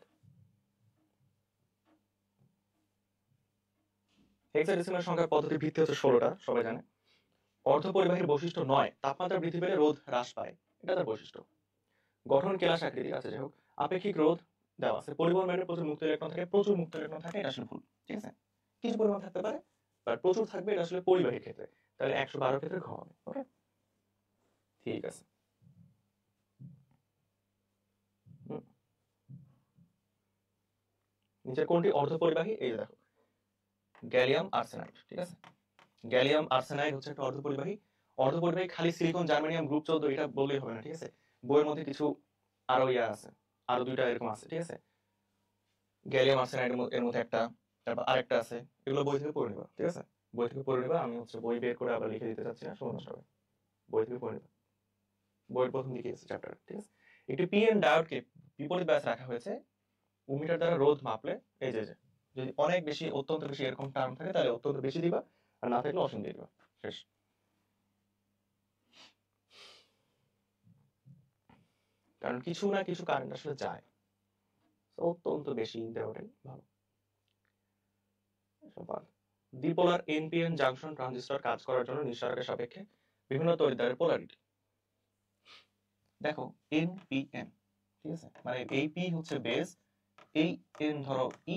হেক্সাডেসিমাল সংখ্যার পদ্ধতির ভিত্তি হচ্ছে 16টা, সবাই জানে। অর্ধপরিবাহীর বৈশিষ্ট্য নয়, তাপমাত্রা বৃদ্ধি পেলে রোধ হ্রাস পায়, এটা তার বৈশিষ্ট্য। গঠন কেলাস আকৃতির আছে, যাই হোক। আপেক্ষিক রোধ দেওয়া আছে, পরিবহন ব্যান্ডে প্রচুর মুক্ত ইলেকট্রন থাকে, প্রচুর মুক্ত ইলেকট্রন থাকে, এটা আসলে ভুল, ঠিক আছে। কিছু পরিমাণ থাকতে পারে, বাট প্রচুর থাকবে, এটা আসলে পরিবাহীর ক্ষেত্রে, তাহলে 112 ক্ষেত্রে ঘ হবে, ওকে, ঠিক আছে। নিচের কোনটি অর্ধপরিবাহী? এই যে দেখো, গ্যালিয়াম আর্সেনাইড, ঠিক আছে। গ্যালিয়াম আর্সেনাইড হচ্ছে একটা অর্ধপরিবাহী। অর্ধপরিবাহী খালি সিলিকন জার্মেনিয়াম গ্রুপ 14 এটা বললেই হবে না, ঠিক আছে। বইয়ের মধ্যে কিছু আরো ইয়া আছে, আরো 2টা এরকম আছে, ঠিক আছে। গ্যালিয়াম আর্সেনাইড এর মধ্যে একটা, তারপর আরেকটা আছে, এগুলো বই থেকে পড়ে নিবা, ঠিক আছে। বই থেকে পড়ে নিবা, আমি হচ্ছে বই বের করে আবার লিখে দিতে চাচ্ছি না, সময় নষ্ট হবে। বই থেকে পড়ে নিবা, বইয়ের প্রথম দিকে আছে চ্যাপ্টার, ঠিক আছে। একটি পিএন ডায়োডকে বিপরীত ব্যাস রাখা হয়েছে, ওমিটার দ্বারা রোধ মাপলে, এই যে যদি অনেক বেশি, অত্যন্ত বেশি এরকম টার্ম থাকে তাহলে অত্যন্ত বেশি দিবা, আর না থাকলে অসীম দিয়ে দিবা, শেষ। কারণ কিছু না কিছু কারেন্ট আসলে যায়, অত্যন্ত বেশি দেওয়াটাই ভালো। দ্বিপোলার এনপিএন জাংশন ট্রানজিস্টর কাজ করার জন্য নিঃসরণের সাপেক্ষে বিভিন্ন তড়িৎদ্বারের পোলারিটি দেখো, এনপিএন, ঠিক আছে, মানে এই পি হচ্ছে বেস, এই এন ধরো ই,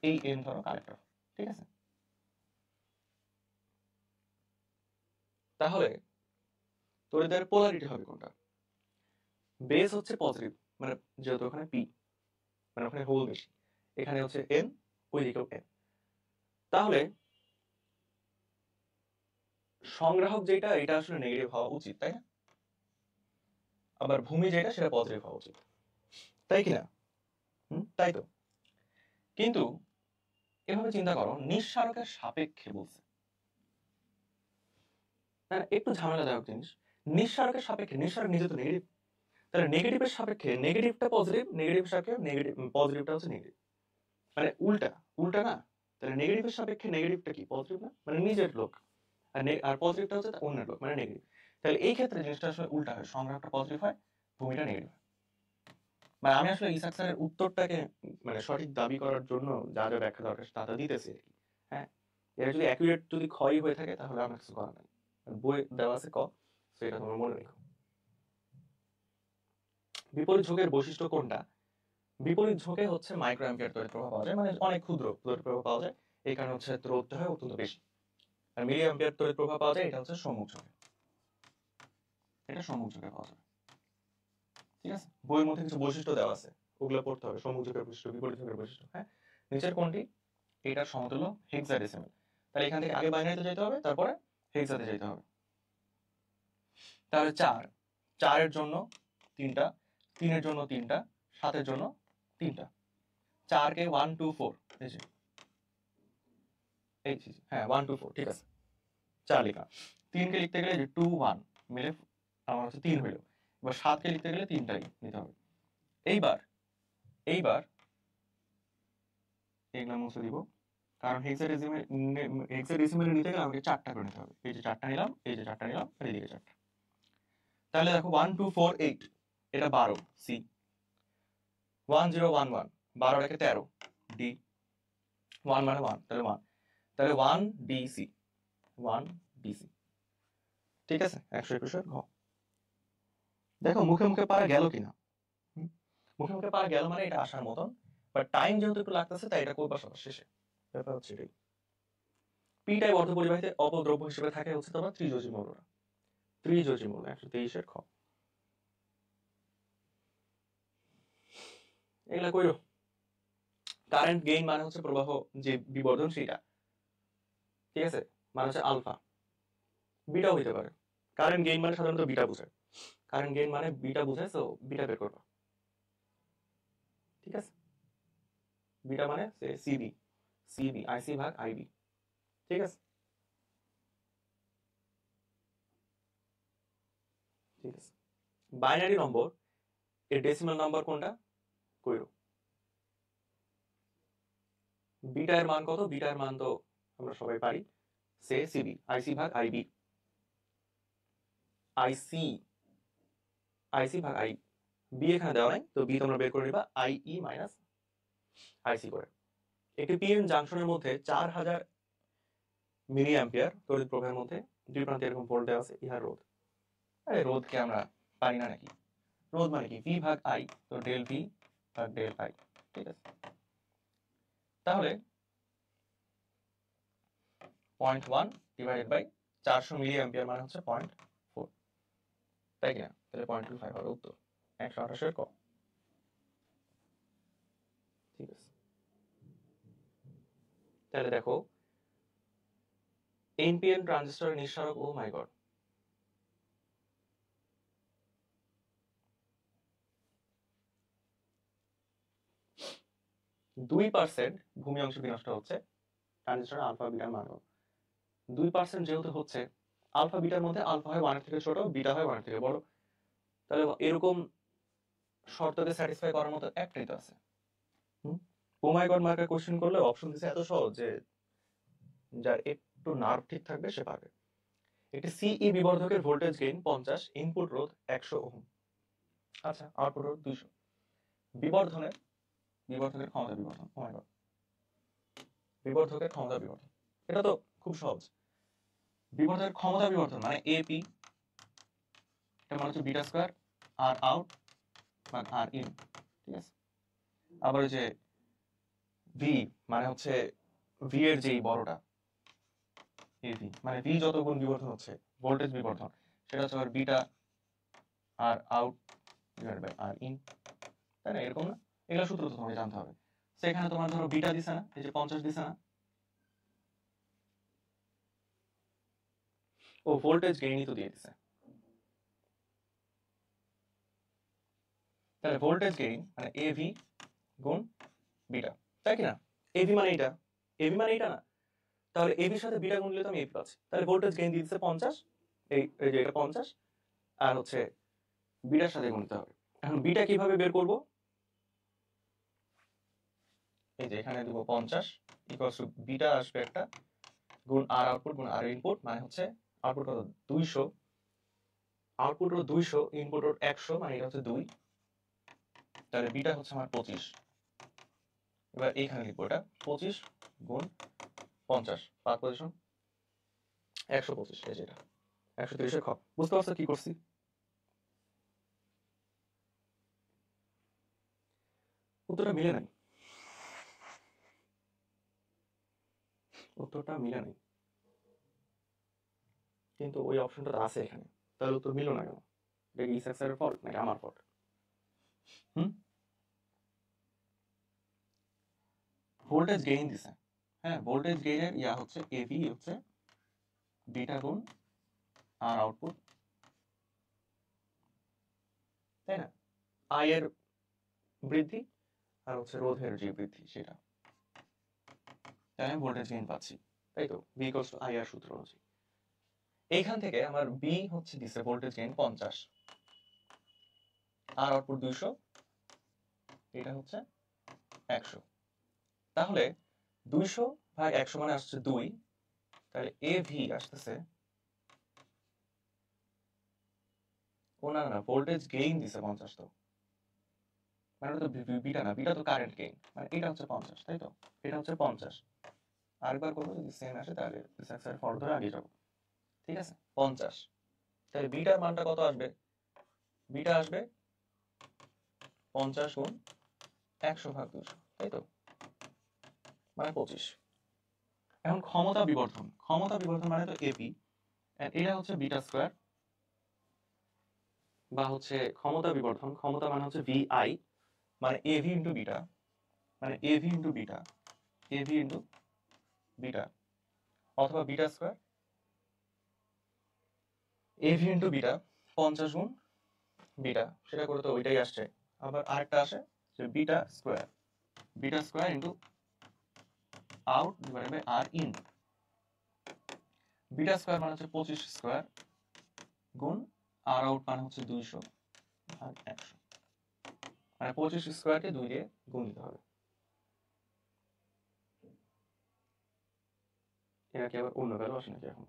এই এন ধরো কালেক্টর, ঠিক আছে। তাহলে তড়িৎদ্বারের পোলারিটি হবে কোনটা? বেস হচ্ছে পজিটিভ, মানে যেহেতু ওখানে পি, মানে ওখানে হোল বেশি, এখানে হচ্ছে এন, ওই দিকেও এন, তাহলে সংগ্রাহক যেটা, এটা আসলে নেগেটিভ হওয়া উচিত, তাই না? আবার ভূমি যেটা, সেটা পজিটিভ হওয়া উচিত, তাই কিনা? তাই তো। কিন্তু এভাবে চিন্তা করো, নিঃসারকের সাপেক্ষে বলছে, একটু ঝামেলাদায়ক জিনিস। নিঃসারকের সাপেক্ষে, নিঃসারক নিজে তো নেগেটিভ, তাহলে নেগেটিভের সাপেক্ষে নেগেটিভটা পজিটিভ, নেগেটিভ সাপেক্ষে নেগেটিভ, পজিটিভটা হচ্ছে নেগেটিভ, মানে উল্টা, উল্টা না? তাহলে নেগেটিভের সাপেক্ষে নেগেটিভটা কি পজিটিভ না? মানে নিজের লোক, আর পজিটিভটা হচ্ছে অন্যের লোক, মানে নেগেটিভ। তাহলে এই ক্ষেত্রে জিনিসটা আসলে উল্টা হয়, সংগ্রাহকটা পজিটিভ হয়, ভূমিটা নেগেটিভ হয়। মানে আমি আসলে ইসাক স্যারের উত্তরটাকে মানে সঠিক দাবি করার জন্য যা যা ব্যাখ্যা দরকার তা দিতেছি আর কি। হ্যাঁ, এটা যদি অ্যাকুরেট যদি ক্ষয় হয়ে থাকে তাহলে আমার কিছু করার নাই, বই দেওয়া আছে ক, সেটা তোমরা মনে রেখো। বিপরীত ঝোঁকের বৈশিষ্ট্য কোনটা? বিপরীত ঝোঁকে হচ্ছে মাইক্রো অ্যাম্পিয়ার তড়িৎ প্রবাহ পাওয়া যায়, মানে অনেক ক্ষুদ্র তড়িৎ প্রবাহ পাওয়া যায়, এই কারণে হচ্ছে রোধটা হয় অত্যন্ত বেশি। আর মিলি অ্যাম্পিয়ার তড়িৎ প্রবাহ পাওয়া যায়, এটা হচ্ছে সম্মুখ ঝোঁকে, এটা সম্মুখ ঝোঁকে পাওয়া যায়, ঠিক আছে। বইয়ের মধ্যে কিছু বৈশিষ্ট্য দেওয়া আছে, ওগুলো পড়তে হবে, সম্মুখ ঝোঁকের বৈশিষ্ট্য, বিপরীত ঝোঁকের বৈশিষ্ট্য। হ্যাঁ, নিচের কোনটি এটার সমতুল্য হেক্সাডেসিমাল? তাহলে এখান থেকে আগে বাইনারিতে যেতে হবে, তারপরে হেক্সাতে যেতে হবে। তাহলে 4, 4 এর জন্য 3টা, 3 এর জন্য 3টা, 7 এর জন্য তিনটা, 4 কে 1 2 4, এই যে হ্যাঁ 1 2 4, ঠিক আছে 4 লিখলাম। 3 কে লিখতে গেলে যে 2 1 মিলে আমার হচ্ছে 3 হইল। এবার 7 কে লিখতে গেলে 3টাই নিতে হবে। এইবার এগুলা মুছে দিব, কারণ হেক্সাডেসিমেলে নিতে গেলে আমাকে 4টা করে নিতে হবে। এই যে 4টা নিলাম, এই যে 4টা নিলাম, আর এইদিকে 4টা। তাহলে দেখো 1 2 4 8, এটা 12 সি। 1 0 1 1, 12 একে 13 ডি। 1 মানে 1, তাহলে 1, তাহলে 1 ডি সি, 1 ডি সি। ঠিক আছে, 121 ঘ। দেখো মুখে মুখে পারা গেল কিনা। মুখে মুখে পারা গেল মানে এটা আসার মতন, বাট টাইম যেহেতু একটু লাগতেছে তাই এটা করবা সবার শেষে। ব্যাপার হচ্ছে এটাই। পি টাইপ অর্ধপরিবাহীতে অপদ্রব্য হিসেবে থাকে হচ্ছে তোমার ত্রিযোজী মৌলরা। ত্রিযোজী মৌল 123 খ। এগুলা কইরো। কারেন্ট গেইন মানে হচ্ছে প্রবাহ যে বিবর্ধন সেটা, ঠিক আছে, মানে হচ্ছে আলফা। বিটাও হইতে পারে। কারেন্ট গেইন মানে সাধারণত বিটা বোঝায়। কারেন্ট গেইন মানে বিটা বোঝায়, সো বিটা বের করবা। ঠিক আছে, বিটা মানে সিবি, আইসি ভাগ আইবি। ঠিক আছে, ঠিক আছে। বাইনারি নম্বর এর ডেসিমাল নাম্বার কোনটা কইরো। বিটা এর মান কত? বিটা এর মান তো আমরা সবাই পারি, সে সিবি, আইসি ভাগ আইবি। আইসি ভাগ আই, বি এখানে দেওয়া নাই, তো বি তোমরা বের করে নিবা আইই মাইনাস আইসি করে। একটি পিএন জাংশনের মধ্যে 4000 মিলি অ্যাম্পিয়ার তড়িৎ প্রবাহের মধ্যে দুই প্রান্তে এরকম ভোল্ট দেওয়া আছে, ইহার রোধ। আরে রোধকে আমরা পারি না নাকি? রোধ মানে কি? ভি ভাগ আই, তো ডেল ভি ভাগ ডেল আই। ঠিক আছে, তাহলে 0.1 ডিভাইডেড বাই 400 মিলি অ্যাম্পিয়ার মানে হচ্ছে 0.4, তাই কিনা? তাহলে 0.25 হবে উত্তর। 128 ক। ঠিক আছে, তাহলে দেখো এনপিএন ট্রানজিস্টরের নিঃসারক, ও মাই গড, %2 ভূমি অংশ বিনষ্ট হচ্ছে ট্রানজিস্টরের আলফা বিটার মান। 2% যেহেতু হচ্ছে, আলফা বিটার মধ্যে আলফা হয় 1 এর থেকে ছোট, বিটা হয় 1 এর থেকে বড়, তাহলে এরকম শর্তকে স্যাটিসফাই করার মতো একটাই তো আছে। ও মাই গড মার্কের কোশ্চেন করলে অপশন দিছে এত সহজ যে যার একটু নার্ভ ঠিক থাকবে সে পারবে। একটি সিই বিবর্ধকের ভোল্টেজ গেইন 50, ইনপুট রোধ 100 ওহম। আচ্ছা, আউটপুট রোধ 200। বিবর্ধকের ক্ষমতা বিবর্ধন, ও মাই গড, বিবর্ধকের ক্ষমতা বিবর্ধন, এটা তো খুব সহজ। বিবর্ধকের ক্ষমতা বিবর্ধন মানে এপি, এটা মানে হচ্ছে বিটা স্কয়ার আর আউট মানে আর ইন। ঠিক আছে, আবার ওই যে ভি মানে হচ্ছে ভি এর যেই বড়টা, এভি মানে ভি যত গুণ বিবর্ধন হচ্ছে ভোল্টেজ বিবর্ধন, সেটা হচ্ছে আবার beta R out divided by R in, তাই না? এরকম না? এগুলো সূত্র তো তোমাকে জানতে হবে। সেখানে তোমার ধরো বিটা দিছে না, এই যে 50 দিছে না, ও ভোল্টেজ গেইনই তো দিয়ে দিছে। তাহলে ভোল্টেজ গেইন মানে এভি গুণ বিটা, তাই কি না? এভি মানে এটা, এভি মানে এটা না, তাহলে এভির সাথে বিটা গুণ দিলে তো আমি এভি পাচ্ছি। তাহলে ভোল্টেজ গেইন দিয়ে দিচ্ছে 50, এই যে এটা 50 আর হচ্ছে বিটার সাথে গুণতে হবে। এখন বিটা কিভাবে বের করব? এই যে এখানে দেব 50 ইকুয়ালস টু বিটা আসবে একটা গুণ আর আউটপুট গুণ আর ইনপুট, মানে হচ্ছে আউটপুট কত 200, আউটপুট হলো 200, ইনপুট হলো 100, মানে এটা হচ্ছে 2, তাহলে বিটা হচ্ছে আমার 25। এবার এইখানে লিখবো এটা 25 গুণ 50, পাঁচ পজিশন 125, এই যে এটা 130 খ। বুঝতে পারছো কি করছি? উত্তরটা মিলে নাই, উত্তরটা মিলে নাই, কিন্তু ওই অপশনটা আছে এখানে, তাহলে উত্তর মিলো না কেন? এটা কি ইসাক স্যারের ফল্ট নাকি আমার ফল্ট? ভোল্টেজ গেইন দিছে, হ্যাঁ ভোল্টেজ গেইনের ইয়া হচ্ছে এভি হচ্ছে বিটা গুণ আর আউটপুট, তাই না? আই এর বৃদ্ধি আর হচ্ছে রোধের যে বৃদ্ধি সেটা, তাই আমি ভোল্টেজ গেইন পাচ্ছি, তাই তো V ইকুয়ালস টু IR সূত্র অনুযায়ী। এইখান থেকে আমার B হচ্ছে দিছে ভোল্টেজ গেইন 50, আর আউটপুট 200, এটা হচ্ছে 100। তাহলে 200 ভাগ 100 মানে আসছে 2, তাহলে AV আসতেছে, ও না না ভোল্টেজ গেইন দিছে 50, তো মানে তো বিটা না, বিটা তো কারেন্ট গেইন, মানে এটা হচ্ছে 50, তাই তো, এটা হচ্ছে 50। আরেকবার করবো, যদি সেম আসে তাহলে ফর ধরে আগে যাবো, ঠিক আছে 50। তাহলে বিটার মানটা কত আসবে? বিটা আসবে 50 গুণ 100 ভাগ 200, তাই তো, মানে 25। এখন ক্ষমতা বিবর্ধন মানে তো এপি, এটা হচ্ছে বিটা স্কোয়ার, বা হচ্ছে ক্ষমতা বিবর্ধন, ক্ষমতা মানে হচ্ছে VI, মানে AV ইন্টু বিটা, মানে AV into beta, AV into beta, অথবা beta square AV into beta 50 গুণ বিটা, সেটা করে তো ওইটাই আসছে। আবার আরেকটা আসে যে beta square into out divided by R in. Beta square মানে হচ্ছে 25 স্কোয়ার গুণ আর আউট মানে হচ্ছে 200 ভাগ 100, মানে 25 স্কোয়ারকে 2 দিয়ে গুণ দিতে হবে। এটা কি আবার অন্য ভ্যালু আসে নাকি? এখন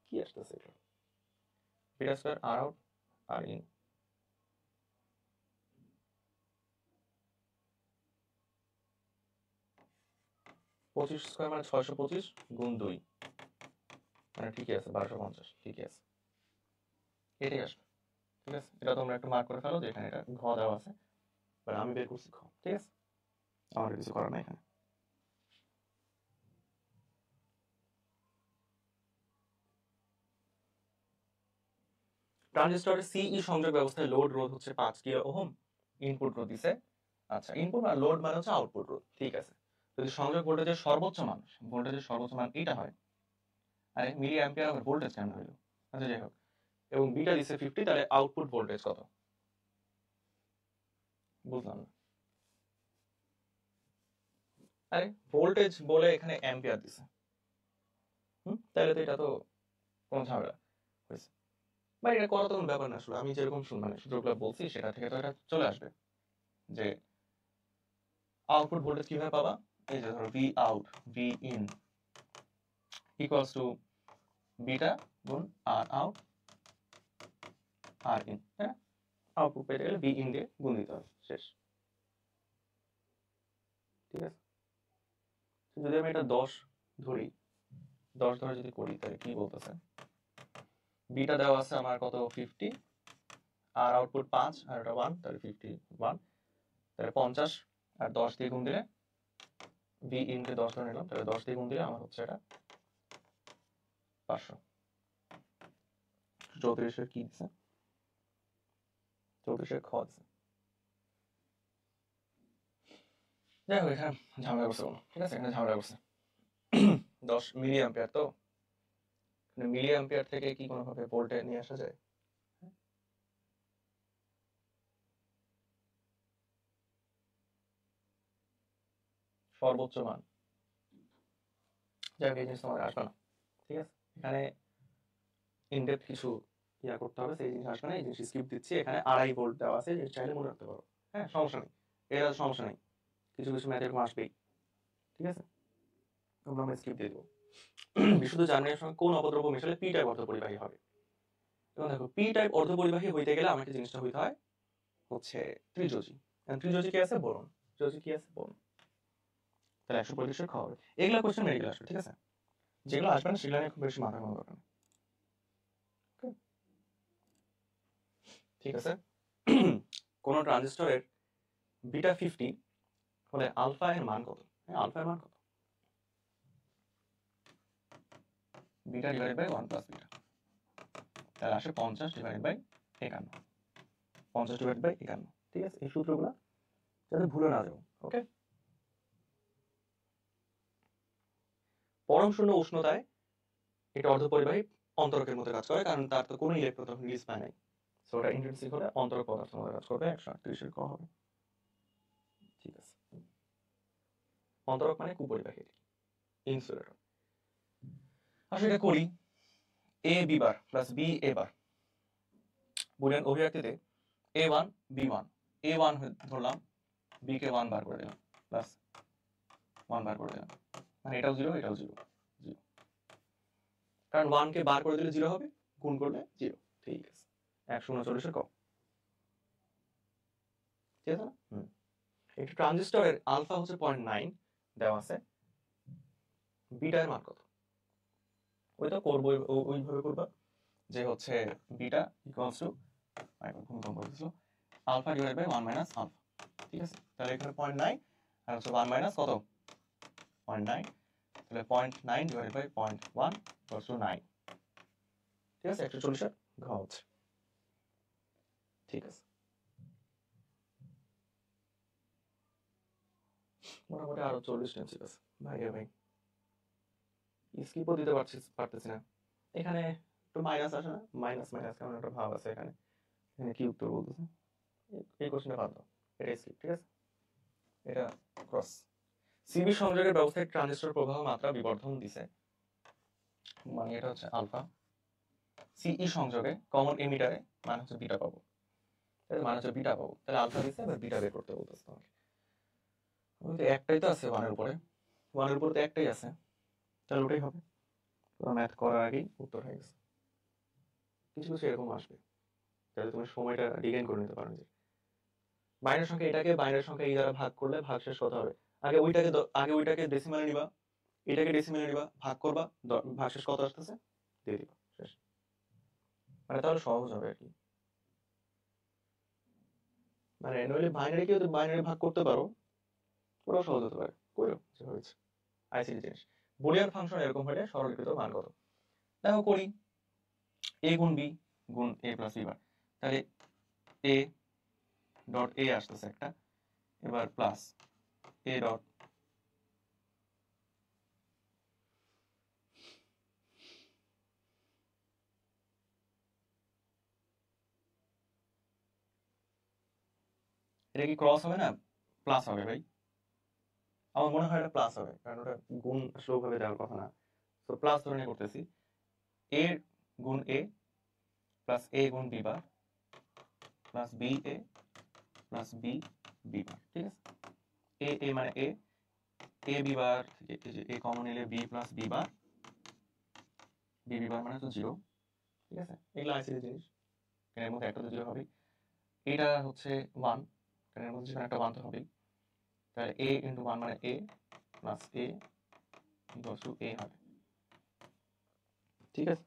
কি আসতেছে এটা? Beta square R out R in, 25 square মানে 625 গুণ 2, মানে ঠিকই আছে 1250, ঠিকই আছে, এটাই আসবে। ঠিক আছে, এটা তোমরা একটু মার্ক করে ফেলো যে এখানে এটা ঘ দেওয়া আছে, বাট আমি বের করছি খ, ঠিক আছে, আমার কিছু করার নাই এখানে। ট্রানজিস্টরের সিই সংযোগ ব্যবস্থায় লোড রোধ হচ্ছে 5 কিলো ওহম, ইনপুট রোধ দিছে, আচ্ছা ইনপুট আর লোড মানে হচ্ছে আউটপুট রোধ, ঠিক আছে। যদি সংযোগ ভোল্টেজের সর্বোচ্চ মান এটা হয়, আরে মিলি অ্যাম্পিয়ার আবার ভোল্টেজ কেন হইলো? আচ্ছা যাই হোক, এবং বিটা দিছে 50, তাহলে আউটপুট ভোল্টেজ কত? বুঝলাম না। আরে ভোল্টেজ বলে এখানে অ্যাম্পিয়ার দিছে, তাহলে তো এটা তো কোনো ঝামেলা হয়েছে, বা এটা করা তো কোনো ব্যাপার না আসলে। আমি যেরকম মানে সূত্রগুলো বলছি সেটা থেকে তো এটা চলে আসবে যে আউটপুট ভোল্টেজ কিভাবে পাবা। এই যে ধরো V out V in equals to beta গুণ আর আউট আর ইন, হ্যাঁ, আউটপুট পেতে গেলে ভি ইন দিয়ে গুণ দিতে হবে, শেষ, ঠিক আছে। যদি আমি এটা 10 ধরি, 10 ধরে যদি করি, তাহলে কি বলতেছে, বিটা দেওয়া আছে আমার কত 50, আর আউটপুট 5 আর এটা 1, তাহলে 51, তাহলে 50 আর 10 দিয়ে গুণ দিলে, ভি ইনকে 10 ধরে নিলাম, তাহলে 10 দিয়ে গুণ দিলে আমার হচ্ছে এটা 500। 34-এর কি দিছে? 34-এর খ দিছে। যাই হোক, এখানে ঝামেলা করছে কোনো, ঠিক আছে, এখানে ঝামেলা করছে 10 মিলি অ্যাম্পিয়ার, তো মিলি অ্যাম্পিয়ার থেকে কি কোনোভাবে ভোল্টে নিয়ে আসা যায়? সর্বোচ্চ মান, যাই হোক এই জিনিস তোমাদের আসবে না, ঠিক আছে। এখানে ইনডেপথ কিছু ইয়া করতে হবে, সেই জিনিস আসবে না, এই জিনিস স্কিপ দিচ্ছি। এখানে 2.5 ভোল্ট দেওয়া আছে, যে চাইলে মনে রাখতে পারো, হ্যাঁ সমস্যা নেই, এর সমস্যা নেই, কিছু কিছু ম্যাথ এরকম আসবেই, ঠিক আছে, তোমরা আমরা স্কিপ দিয়ে দেবো। বিশুদ্ধ জার্মের সঙ্গে কোন অপদ্রব্য মেশালে পি টাইপ অর্ধপরিবাহী হবে? এবং দেখো পি টাইপ অর্ধপরিবাহী হইতে গেলে আমাকে জিনিসটা হইতে হয় হচ্ছে ত্রিযোজী। ত্রিযোজী কি আছে? বোরন। ত্রিযোজী কি আছে? বোরন। তাহলে 135 খাওয়া হবে। এগুলা কোশ্চেন মেডিকেল আসবে, ঠিক আছে, যেগুলো আসবে না সেগুলো নিয়ে খুব বেশি মাথা ঘামানোর দরকার নেই, ঠিক আছে। কোন ট্রানজিস্টরের বিটা 50 হলে আলফা এর মান কত? আলফা এর মান কত? Beta divided by 1 plus beta, তাহলে আসে 50 ডিভাইডেড বাই 51, 50 ডিভাইডেড বাই 51, ঠিক আছে। এই সূত্রগুলো যাতে ভুলে না যাও, ওকে। পরম শূন্য উষ্ণতায় এটা অর্ধপরিবাহী অন্তরকের মধ্যে কাজ করে, কারণ তার তো কোনো ইলেকট্রন তখন রিলিজ পায় নাই, সো ওটা ইন্ট্রিনসিক হলে অন্তরক পদার্থের মধ্যে কাজ করবে। 138 এর ক হবে। ঠিক আছে, অন্তরক মানে কুপরিবাহী, ইনসুলেটর। আসলে এটা করি, এ B bar plus B A bar, Boolean অভিব্যক্তিতে a1 b1, a1 ধরলাম, b কে 1 বার করে দিলাম, প্লাস 1 বার করে দিলাম, মানে এটাও 0 এটাও 0 0, কারণ 1 কে বার করে দিলে 0 হবে, গুণ করলে 0। ঠিক আছে, 139 এর কম, ঠিক আছে না? একটি ট্রানজিস্টরের আলফা হচ্ছে 0.9 দেওয়া আছে, বিটা এর মান কত? ওইটা করবো, ওইভাবে করবা যে হচ্ছে বিটা ইকুয়ালস টু ভূমিকম্প দিছিল alpha divide by 1 minus alpha. ঠিক আছে, তাহলে এখানে 0.9 আর হচ্ছে 1 মাইনাস কত 0.9, তাহলে 0.9 ডিভাইড বাই 0.1 ইকুয়ালস টু 9। ঠিক আছে, 140 এর ঘ হচ্ছে। ঠিক আছে, মোটামুটি আরো 40 টেন্সিল আছে ভাই ভাই, স্কিপও দিতে পারতেছি না। এখানে একটু মাইনাস আসে না, মাইনাস মাইনাস কেমন একটা ভাব আছে এখানে। এখানে কি উত্তর বলতেছে, এই কোশ্চেনটা বাদ দাও, এটা স্কিপ। ঠিক আছে, এটা ক্রস। সিবি সংযোগের ব্যবস্থায় ট্রানজিস্টর প্রবাহ মাত্রা বিবর্ধন দিছে, মানে এটা হচ্ছে আলফা। সিই সংযোগে কমন এমিটারে মানে হচ্ছে বিটা পাবো, তাহলে মানে হচ্ছে বিটা পাবো, তাহলে আলফা দিছে এবার বিটা বের করতে বলতেছে তোমাকে। ওই তো একটাই তো আছে 1 এর উপরে, 1 এর উপরে তো একটাই আছে, তাহলে ওটাই হবে। ম্যাথ করার আগেই উত্তর হয়ে গেছে। কিছু কিছু এরকম আসবে, তাহলে তুমি সময়টা ডিজাইন করে নিতে পারো যে বাইনারি সংখ্যা এটাকে বাইনারি সংখ্যা এই দ্বারা ভাগ করলে ভাগশেষ কত হবে, আগে ওইটাকে ডেসিমালে নিবা, এটাকে ডেসিমালে নিবা, ভাগ করবা, ভাগশেষ কত আসতেছে দিয়ে দিবা, শেষ। মানে তাহলে সহজ হবে আর কি। মানে নইলে বাইনারিকে যদি বাইনারি ভাগ করতে পারো ওটাও সহজ হতে পারে, করো যেভাবে ইচ্ছে। আইসিটি জিনিস। বুলিয়ান ফাংশন এরকম হলে সরলীকৃত মান কত? দেখো করি, এ গুণ বি গুণ এ প্লাস বি বার, তাহলে এ ডট এ আসতেছে একটা, এবার প্লাস এ ডট এটা কি ক্রস হবে না প্লাস হবে ভাই? আমার মনে হয় এটা প্লাস হবে, কারণ ওটা গুণ আসলে ওভাবে দেওয়ার কথা না, তো প্লাস ধরে নিয়ে করতেছি। এ গুণ এ প্লাস এ গুণ B bar plus B A plus B B বার। ঠিক আছে, এ এ মানে এ, এ বি বার থেকে এ কমন নিলে B plus B bar, B B bar মানে তো 0। ঠিক আছে, এগুলো আইসিটি জিনিস, এর মধ্যে একটা তো 0 হবে। এটা হচ্ছে 1, এর মধ্যে যেখানে একটা 1 তো হবেই, তাহলে এ ইন্টু 1 মানে এ প্লাস এ ইকুয়ালস টু এ হবে। ঠিক আছে,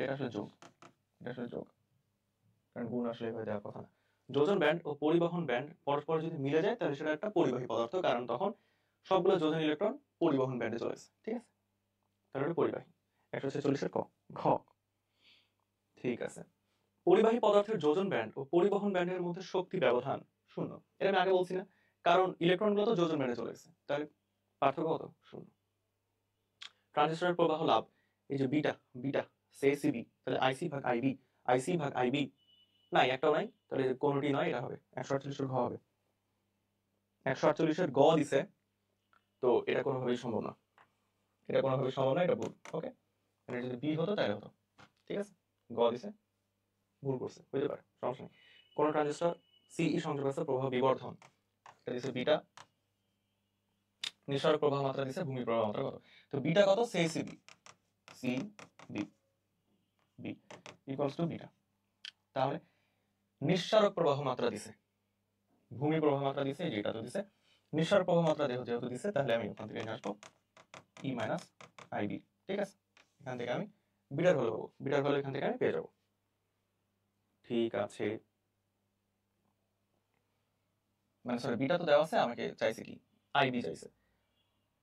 এটা আসলে যোগ, এটা আসলে যোগ, কারণ গুণ আসলে এভাবে দেওয়ার কথা না। যোজন ব্যান্ড ও পরিবহন ব্যান্ড পরস্পর যদি মিলে যায় তাহলে সেটা একটা পরিবাহী পদার্থ, কারণ তখন সবগুলো যোজন ইলেকট্রন পরিবহন ব্যান্ডে চলেছে। ঠিক আছে, তাহলে এটা পরিবাহী। 146 এর ক ঘ। ঠিক আছে, পরিবাহী পদার্থের যোজন ব্যান্ড ও পরিবহন ব্যান্ডের মধ্যে শক্তি ব্যবধান শূন্য, এটা আমি আগে বলছি না, কারণ ইলেকট্রনগুলো তো যোজন ব্যান্ডে চলে গেছে, তাহলে পার্থক্য কত? শূন্য। ট্রানজিস্টরের প্রবাহ লাভ, এই যে বিটা বিটা সিবি, তাহলে আইসি ভাগ আইবি, আইসি ভাগ আইবি নাই, একটাও নাই, তাহলে কোনটি নয়, এটা হবে 148 এর ঘ হবে। 148 এর গ দিছে, তো এটা কোনোভাবেই সম্ভব না, এটা কোনোভাবেই সম্ভব না, এটা ভুল। ওকে, এটা যদি বি হতো তাহলে হতো। ঠিক আছে, গ দিছে, ভুল করছে, হইতে পারে, সমস্যা নেই। কোন ট্রানজিস্টর সিই সংযোগ আছে প্রবাহ বিবর্ধন, এটা দিছে বিটা, নিঃসরক প্রবাহ মাত্রা দিছে ভূমি প্রবাহ মাত্রা কত, তো বিটা কত CB, C B B equals to beta, তাহলে নিঃসারক প্রবাহ মাত্রা দিছে, ভূমি প্রবাহ মাত্রা দিছে, যেটা তো দিছে, নিঃসারক প্রবাহ মাত্রা যেহেতু দিছে, তাহলে আমি ওখান থেকে নিয়ে আসবো ই মাইনাস আইবি। ঠিক আছে, এখান থেকে আমি বিটার ভ্যালু পাবো, বিটার ভ্যালু এখান থেকে আমি পেয়ে যাবো। ঠিক আছে, মানে সরি বিটা তো দেওয়া আছে, আমাকে চাইছে কি আইবি চাইছে,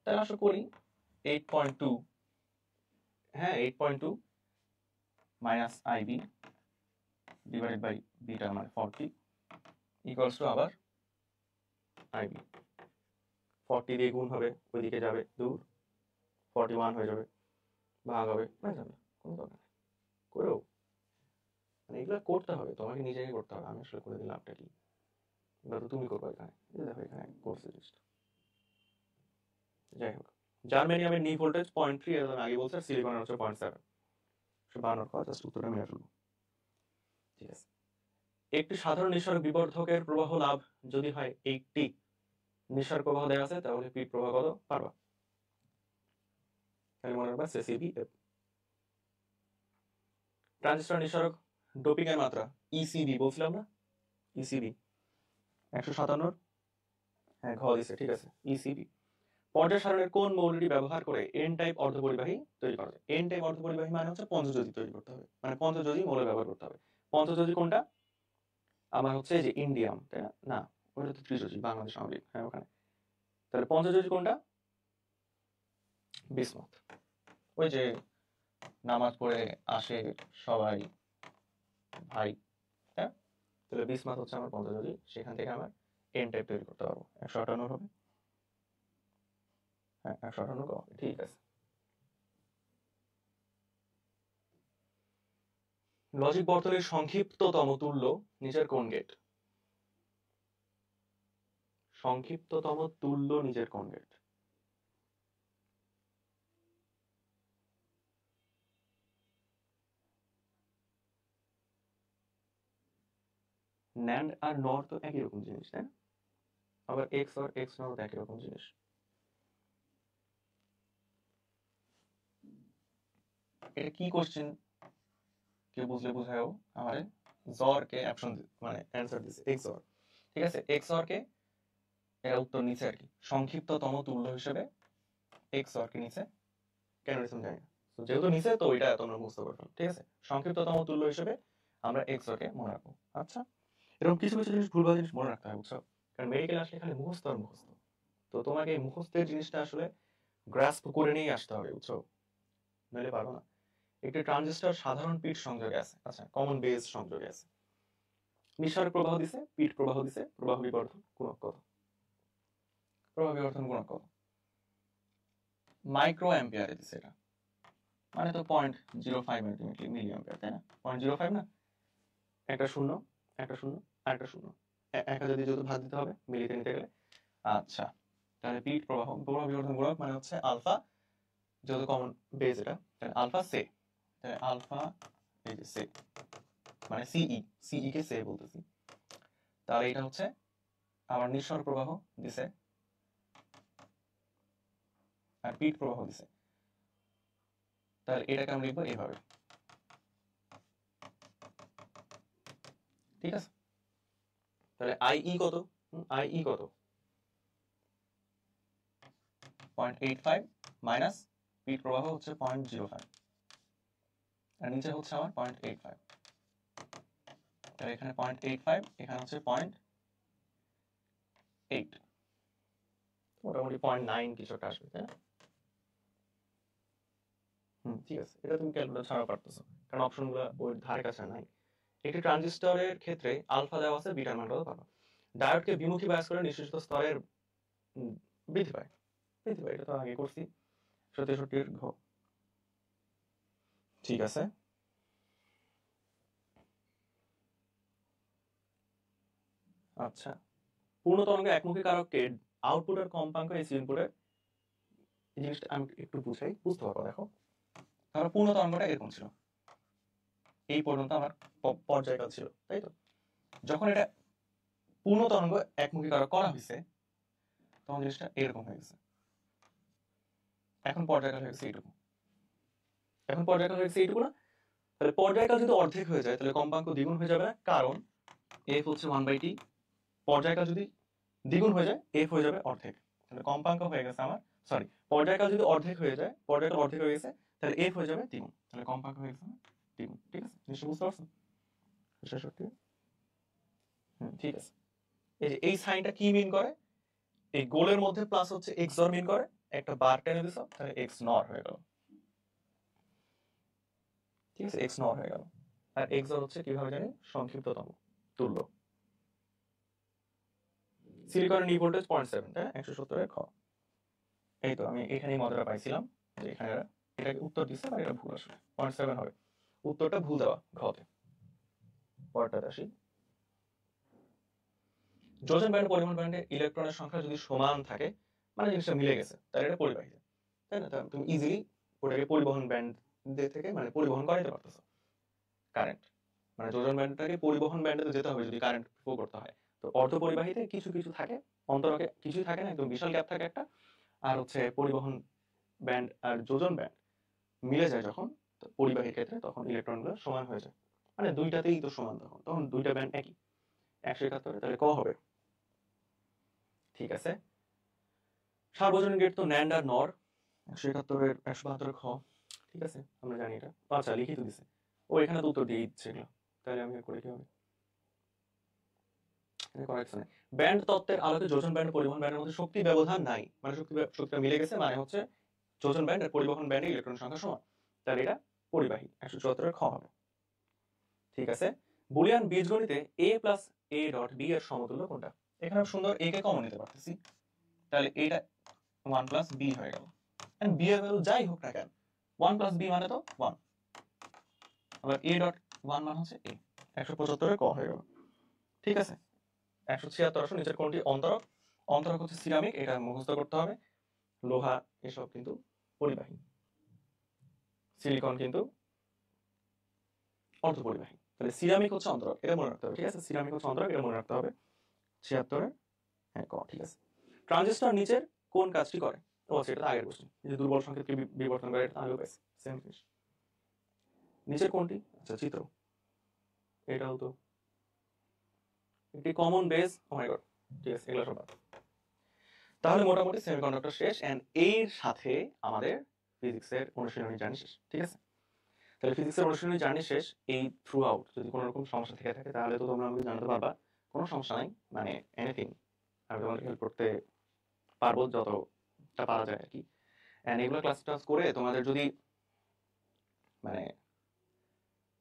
তাহলে আসলে করি 8.2, হ্যাঁ 8.2 minus IB divided by beta মানে 40 ইকুয়ালস টু আবার আইবি, 40 দিয়ে গুণ হবে, ওইদিকে যাবে দূর, 41 হয়ে যাবে, ভাগ হবে, না যাবে কোনো দরকার নেই, করেও মানে এগুলো করতে হবে তোমাকে, নিজেকে করতে হবে, আমি আসলে করে দিলাম, আপটা কি এগুলো তো তুমি করবো এখানে, এই দেখো এখানে করছে জিনিসটা। যাই হোক, জার্মেনিয়ামের নি ভোল্টেজ 0.3, এর আগে বলছে, সিলিকনের হচ্ছে 0.7। বানানোর কথা, জাস্ট উত্তরটা মেরে ফেলবো। ঠিক আছে, একটি সাধারণ নিঃসরণ বিবর্ধকের প্রবাহ লাভ যদি হয় 80, নিঃসরণ প্রবাহ দেওয়া আছে, তাহলে পিট প্রবাহ কত পারবা? তাহলে মনে রাখবা সিসিবি। ট্রানজিস্টর নিঃসরক ডোপিং এর মাত্রা ইসিবি বলছিলাম না, ইসিবি 157, হ্যাঁ ঘ দিছে, ঠিক আছে ইসিবি। পর্যায় সারণের কোন মৌলটি ব্যবহার করে এন টাইপ অর্ধপরিবাহী তৈরি করা যায়? এন টাইপ অর্ধপরিবাহী মানে হচ্ছে পঞ্চযোজী তৈরি করতে হবে, মানে পঞ্চযোজী মৌল ব্যবহার করতে হবে। পঞ্চযোজী কোনটা? আমার হচ্ছে যে ইন্ডিয়াম, তাই না? না, ওটা তো ত্রিযোজী, বাংলাদেশ আণবিক, হ্যাঁ ওখানে। তাহলে পঞ্চযোজী কোনটা? বিসমত। ওই যে নামাজ পড়ে আসে সবাই ভাই, হ্যাঁ, তাহলে বিসমাত হচ্ছে আমার পঞ্চযোজী, সেখান থেকে আমার এন টাইপ তৈরি করতে পারবো। 158 হবে, হ্যাঁ 158 ঠিক আছে। লজিক বর্তনীর সংক্ষিপ্ততম তুল্য নিচের কোন গেট? সংক্ষিপ্ততম তুল্য নিচের কোন গেট? ন্যান্ড আর নর তো একই রকম জিনিস, তাই না? আবার এক্স আর এক্স নর তো একই রকম জিনিস। এটা কি কোশ্চেন কেউ বুঝলে বুঝায়ও আমারে। জর কে অপশন মানে অ্যানসার দিছে এক্স অর, ঠিক আছে, এক্স অর কে এর উত্তর নিচে আর কি, সংক্ষিপ্ততম তুল্য হিসেবে এক্স অর কে নিচে, কেন নিচে আমি জানি না, তো যেহেতু নিচে তো ওইটা তোমরা মুখস্থ করে ফেলো, ঠিক আছে। সংক্ষিপ্ততম তুল্য হিসেবে আমরা এক্স অর কে মনে রাখবো। আচ্ছা, এরকম কিছু কিছু জিনিস ভুলভাল জিনিস মনে রাখতে হয়, বুঝছো? কারণ মেডিকেল আসলে খালি মুখস্থ আর মুখস্থ, তো তোমাকে এই মুখস্থের জিনিসটা আসলে গ্রাস্প করে নিয়ে আসতে হবে, বুঝছো? নইলে পারো না। একটি ট্রানজিস্টর সাধারণ পিট সংযোগে আছে, আচ্ছা কমন বেস সংযোগে আছে, নিঃসরণ প্রবাহ দিছে, পিট প্রবাহ দিছে, প্রবাহ বিবর্ধন গুণক কত? প্রবাহ বিবর্ধন গুণক কত? মাইক্রো অ্যাম্পিয়ারে দিছে, এটা মানে তো 0.05 মিলি অ্যাম্পিয়ার, তাই না? 0.05 না, একটা শূন্য, একটা শূন্য আর একটা শূন্য, একা যদি যেহেতু ভাগ দিতে হবে মিলিতে নিতে গেলে। আচ্ছা, তাহলে পিট প্রবাহ প্রবাহ বিবর্ধন গুণক মানে হচ্ছে আলফা, যেহেতু কমন বেস এটা, তাহলে আলফা সে, তাহলে আলফা এই যে সে মানে সিই, সিই কে সে বলতেছি। তাহলে এটা হচ্ছে আমার নিঃসরণ প্রবাহ দিছে আর পিট প্রবাহ দিছে, তাহলে এটাকে আমরা লিখবো এইভাবে, ঠিক আছে। তাহলে আইই কত? আইই কত? 0.85 মাইনাস পিট প্রবাহ হচ্ছে 0.05, আর নিচে হচ্ছে আমার 0.85, তাহলে এখানে 0.85, এখানে হচ্ছে 0.8, মোটামুটি 0.9 কিছু একটা আসবে, তাই না? ঠিক আছে, এটা তুমি ক্যালকুলেটর ছাড়া পারতেছো, কারণ অপশনগুলো ওই ধারে কাছে নাই। একটি ট্রানজিস্টরের ক্ষেত্রে আলফা দেওয়া আছে, বিটার মান কত পাবো? ডায়োডকে বিমুখী বায়াস করে নিঃসৃত স্তরের বৃদ্ধি পায়, বৃদ্ধি পায়, এটা তো আগে করছি। 67 ঘ, ঠিক আছে। আচ্ছা, পূর্ণ তরঙ্গ একমুখী কারককে আউটপুটের কম্পাঙ্ক এসি ইনপুটের, এই জিনিসটা আমি একটু বুঝাই, বুঝতে পারবো। দেখো, তাহলে পূর্ণ তরঙ্গটা এরকম ছিল, এই পর্যন্ত আমার পর্যায়কাল ছিল, তাই তো? যখন এটা পূর্ণ তরঙ্গ একমুখী কারক করা হয়েছে, তখন জিনিসটা এরকম হয়ে গেছে। এখন পর্যায়কাল হয়ে গেছে এইটুকু, এখন পর্যায়কাল হয়ে গেছে এইটুকু না? তাহলে পর্যায়কাল যদি অর্ধেক হয়ে যায়, তাহলে কম্পাঙ্ক দ্বিগুণ হয়ে যাবে না? কারণ এফ হচ্ছে 1/t, পর্যায়কাল যদি দ্বিগুণ হয়ে যায় এফ হয়ে যাবে অর্ধেক, তাহলে কম্পাঙ্ক হয়ে গেছে আমার, সরি, পর্যায়কাল যদি অর্ধেক হয়ে যায়, পর্যায়কাল অর্ধেক হয়ে গেছে, তাহলে এফ হয়ে যাবে দ্বিগুণ, তাহলে কম্পাঙ্ক হয়ে গেছে দ্বিগুণ, ঠিক আছে? নিশ্চয় বুঝতে পারছো? 66, ঠিক আছে। এই যে এই সাইনটা কি মিন করে? এই গোলের মধ্যে প্লাস হচ্ছে এক্স অর মিন করে, একটা বার টেনে দিছো, তাহলে এক্স নর হয়ে গেল, ঠিক আছে, এক্স নর হয়ে গেল। আর এক্স অর হচ্ছে কিভাবে জানি, সংক্ষিপ্ততম তুল্য। সিলিকনের নি ভোল্টেজ 0.7, তাই না? 170 খ। এই তো আমি এখানেই মজাটা পাইছিলাম যে এখানে এটাকে উত্তর দিচ্ছে, আর এটা ভুল আসলে 0.7 হবে, উত্তরটা ভুল দেওয়া ঘতে। পরেরটাতে আসি। যোজন ব্যান্ড পরিবহন ব্যান্ডে ইলেকট্রনের সংখ্যা যদি সমান থাকে মানে জিনিসটা মিলে গেছে, তাহলে এটা পরিবাহী, তাই না? তুমি ইজিলি ওটাকে পরিবহন ব্যান্ড থেকে মানে পরিবহন করাইতে পারতেছো কারেন্ট, মানে যোজন ব্যান্ডটাকে পরিবহন ব্যান্ডে যেতে হবে যদি কারেন্ট ফ্লো করতে হয়। তো অর্ধ পরিবাহীতে কিছু কিছু থাকে, অন্তরকে কিছুই থাকে না, একদম বিশাল গ্যাপ থাকে একটা। আর হচ্ছে পরিবহন ব্যান্ড আর যোজন ব্যান্ড মিলে যায় যখন পরিবাহীর ক্ষেত্রে, তখন ইলেকট্রনগুলো সমান হয়ে যায়, মানে দুইটাতেই তো সমান, তখন তখন দুইটা ব্যান্ড একই। 171, তাহলে ক হবে। ঠিক আছে, সার্বজনীন গেট তো ন্যান্ড আর নর। 171-এর 172-এর খ। ঠিক আছে, আমরা জানি এটা, আচ্ছা লিখিত দিছে, ও এখানে তো উত্তর দিয়ে দিচ্ছে এগুলো, তাহলে আমি করে কি হবে, ব্যান্ড তত্ত্বের আলোকে যোজন ব্যান্ড পরিবহন ব্যান্ডের মধ্যে শক্তি ব্যবধান নাই, মানে শক্তিটা মিলে গেছে, মানে হচ্ছে যোজন ব্যান্ড আর পরিবহন ব্যান্ডে ইলেকট্রন সংখ্যা সমান, তাহলে এটা পরিবাহী। 174-এর খ হবে। ঠিক আছে, বুলিয়ান বীজগণিতে a plus a dot b এর সমতুল্য কোনটা? এখানে সুন্দর a কে কমন নিতে পারতেছি, তাহলে এটা 1 প্লাস b হয়ে গেল, এন্ড b এর ভ্যালু যাই হোক না কেন 1 প্লাস b মানে তো 1, আবার a ডট 1 মানে হচ্ছে a। 175-এর ক হয়ে গেল। ঠিক আছে, 176 আসো, নিচের কোনটি অন্তরক? অন্তরক হচ্ছে সিরামিক, এটা মুখস্থ করতে হবে। লোহা এসব কিন্তু পরিবাহী, সিলিকন কিন্তু অর্ধপরিবাহী। তাহলে সিরামিক হচ্ছে অন্তরক, এটা মনে রাখতে হবে। ঠিক আছে, সিরামিক হচ্ছে অন্তরক, এটা মনে রাখতে হবে। 76-এর হ্যাঁ ক। ঠিক আছে, ট্রানজিস্টর নিচের কোন কাজটি করে? ও আচ্ছা, এটা তো আগের কোশ্চেন, এই যে দুর্বল সংকেতকে বিবর্তন করে, এটা আগেও পাইছি, সেম জিনিস। নিচের কোনটি, আচ্ছা চিত্র, এটাও তো একটি কমন বেস। ও মাই গড, ঠিক আছে, এগুলো সব বাদ। তাহলে মোটামুটি সেমিকন্ডাক্টর শেষ, এন্ড এর সাথে আমাদের ফিজিক্সের অনুশীলনী জার্নি শেষ। ঠিক আছে, তাহলে ফিজিক্সের অনুশীলনী জার্নি শেষ। এই থ্রু আউট যদি কোনো রকম সমস্যা থেকে থাকে তাহলে তো তোমরা আমাকে জানাতে পারবা, কোনো সমস্যা নাই, মানে এনিথিং আমি তোমাদের হেল্প করতে পারবো যতটা পারা যায় আর কি। এন্ড এগুলো ক্লাস টাস করে তোমাদের যদি মানে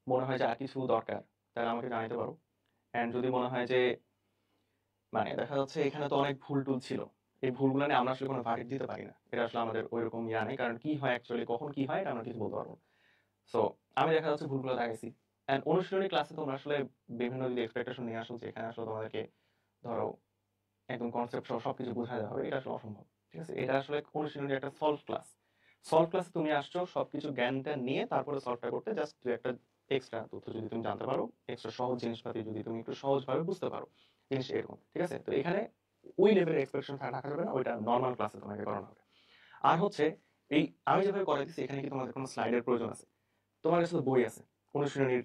মনে হয় যে আর কিছু দরকার তাহলে আমাকে জানাতে পারো। এন্ড যদি মনে হয় যে মানে দেখা যাচ্ছে এখানে তো অনেক ভুল টুল ছিল, এই ভুলগুলো নিয়ে আমরা আসলে কোনো ভার্ডিক্ট দিতে পারি না, এটা আসলে আমাদের ওইরকম ইয়া নেই, কারণ কি হয় অ্যাকচুয়ালি কখন কি হয় এটা আমরা কিছু বলতে পারবো না। সো আমি দেখা যাচ্ছে ভুলগুলো দেখাইছি। এন্ড অনুশীলনী ক্লাসে তোমরা আসলে বিভিন্ন যদি এক্সপেকটেশন নিয়ে আসো যে এখানে আসলে তোমাদেরকে ধরো একদম কনসেপ্ট সহ সবকিছু বোঝায় দেওয়া হবে, এটা আসলে অসম্ভব। ঠিক আছে, এটা আসলে অনুশীলনী একটা সলভ ক্লাস। সলভ ক্লাসে তুমি আসছো সবকিছু জ্ঞানটা নিয়ে তারপরে সলভটা করতে, জাস্ট দু একটা এক্সট্রা তথ্য যদি তুমি জানতে পারো, এক্সট্রা সহজ জিনিসপাতি যদি তুমি একটু সহজভাবে বুঝতে পারো, জিনিস এরকম। ঠিক আছে, তো এখানে ওই লেভেলের এক্সপেকটেশন রাখা যাবে না, ওইটা নর্মাল ক্লাসে তোমাকে করানো হবে। আর হচ্ছে এই আমি যেভাবে করাই দিচ্ছি এখানে কি তোমাদের কোনো স্লাইডের প্রয়োজন আছে? তোমার কাছে তো বই আছে, অনুশীলনীর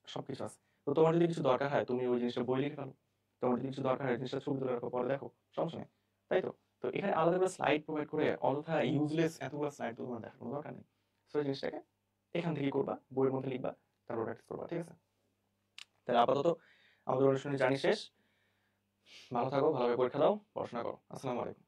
সবকিছু আছে, তো তোমার যদি কিছু দরকার হয় তুমি ওই জিনিসটা বই লিখে ফেলো, তোমার যদি কিছু দরকার হয় জিনিসটা ছবি তুলে রাখো, পরে দেখো, সমস্যা নেই। তাই তো, তো এখানে আলাদা করে স্লাইড প্রোভাইড করে অযথা ইউজলেস এতগুলো স্লাইড তো তোমার দেখার কোনো দরকার নেই। সো এই জিনিসটাকে এখান থেকেই করবা, বইয়ের মধ্যে লিখবা, তারপর প্র্যাকটিস করবা। ঠিক আছে, তাহলে আপাতত আমাদের অনুশীলনী জানি শেষ। ভালো থাকো, ভালোভাবে পরীক্ষা দাও, পড়াশোনা করো। আসসালামু আলাইকুম।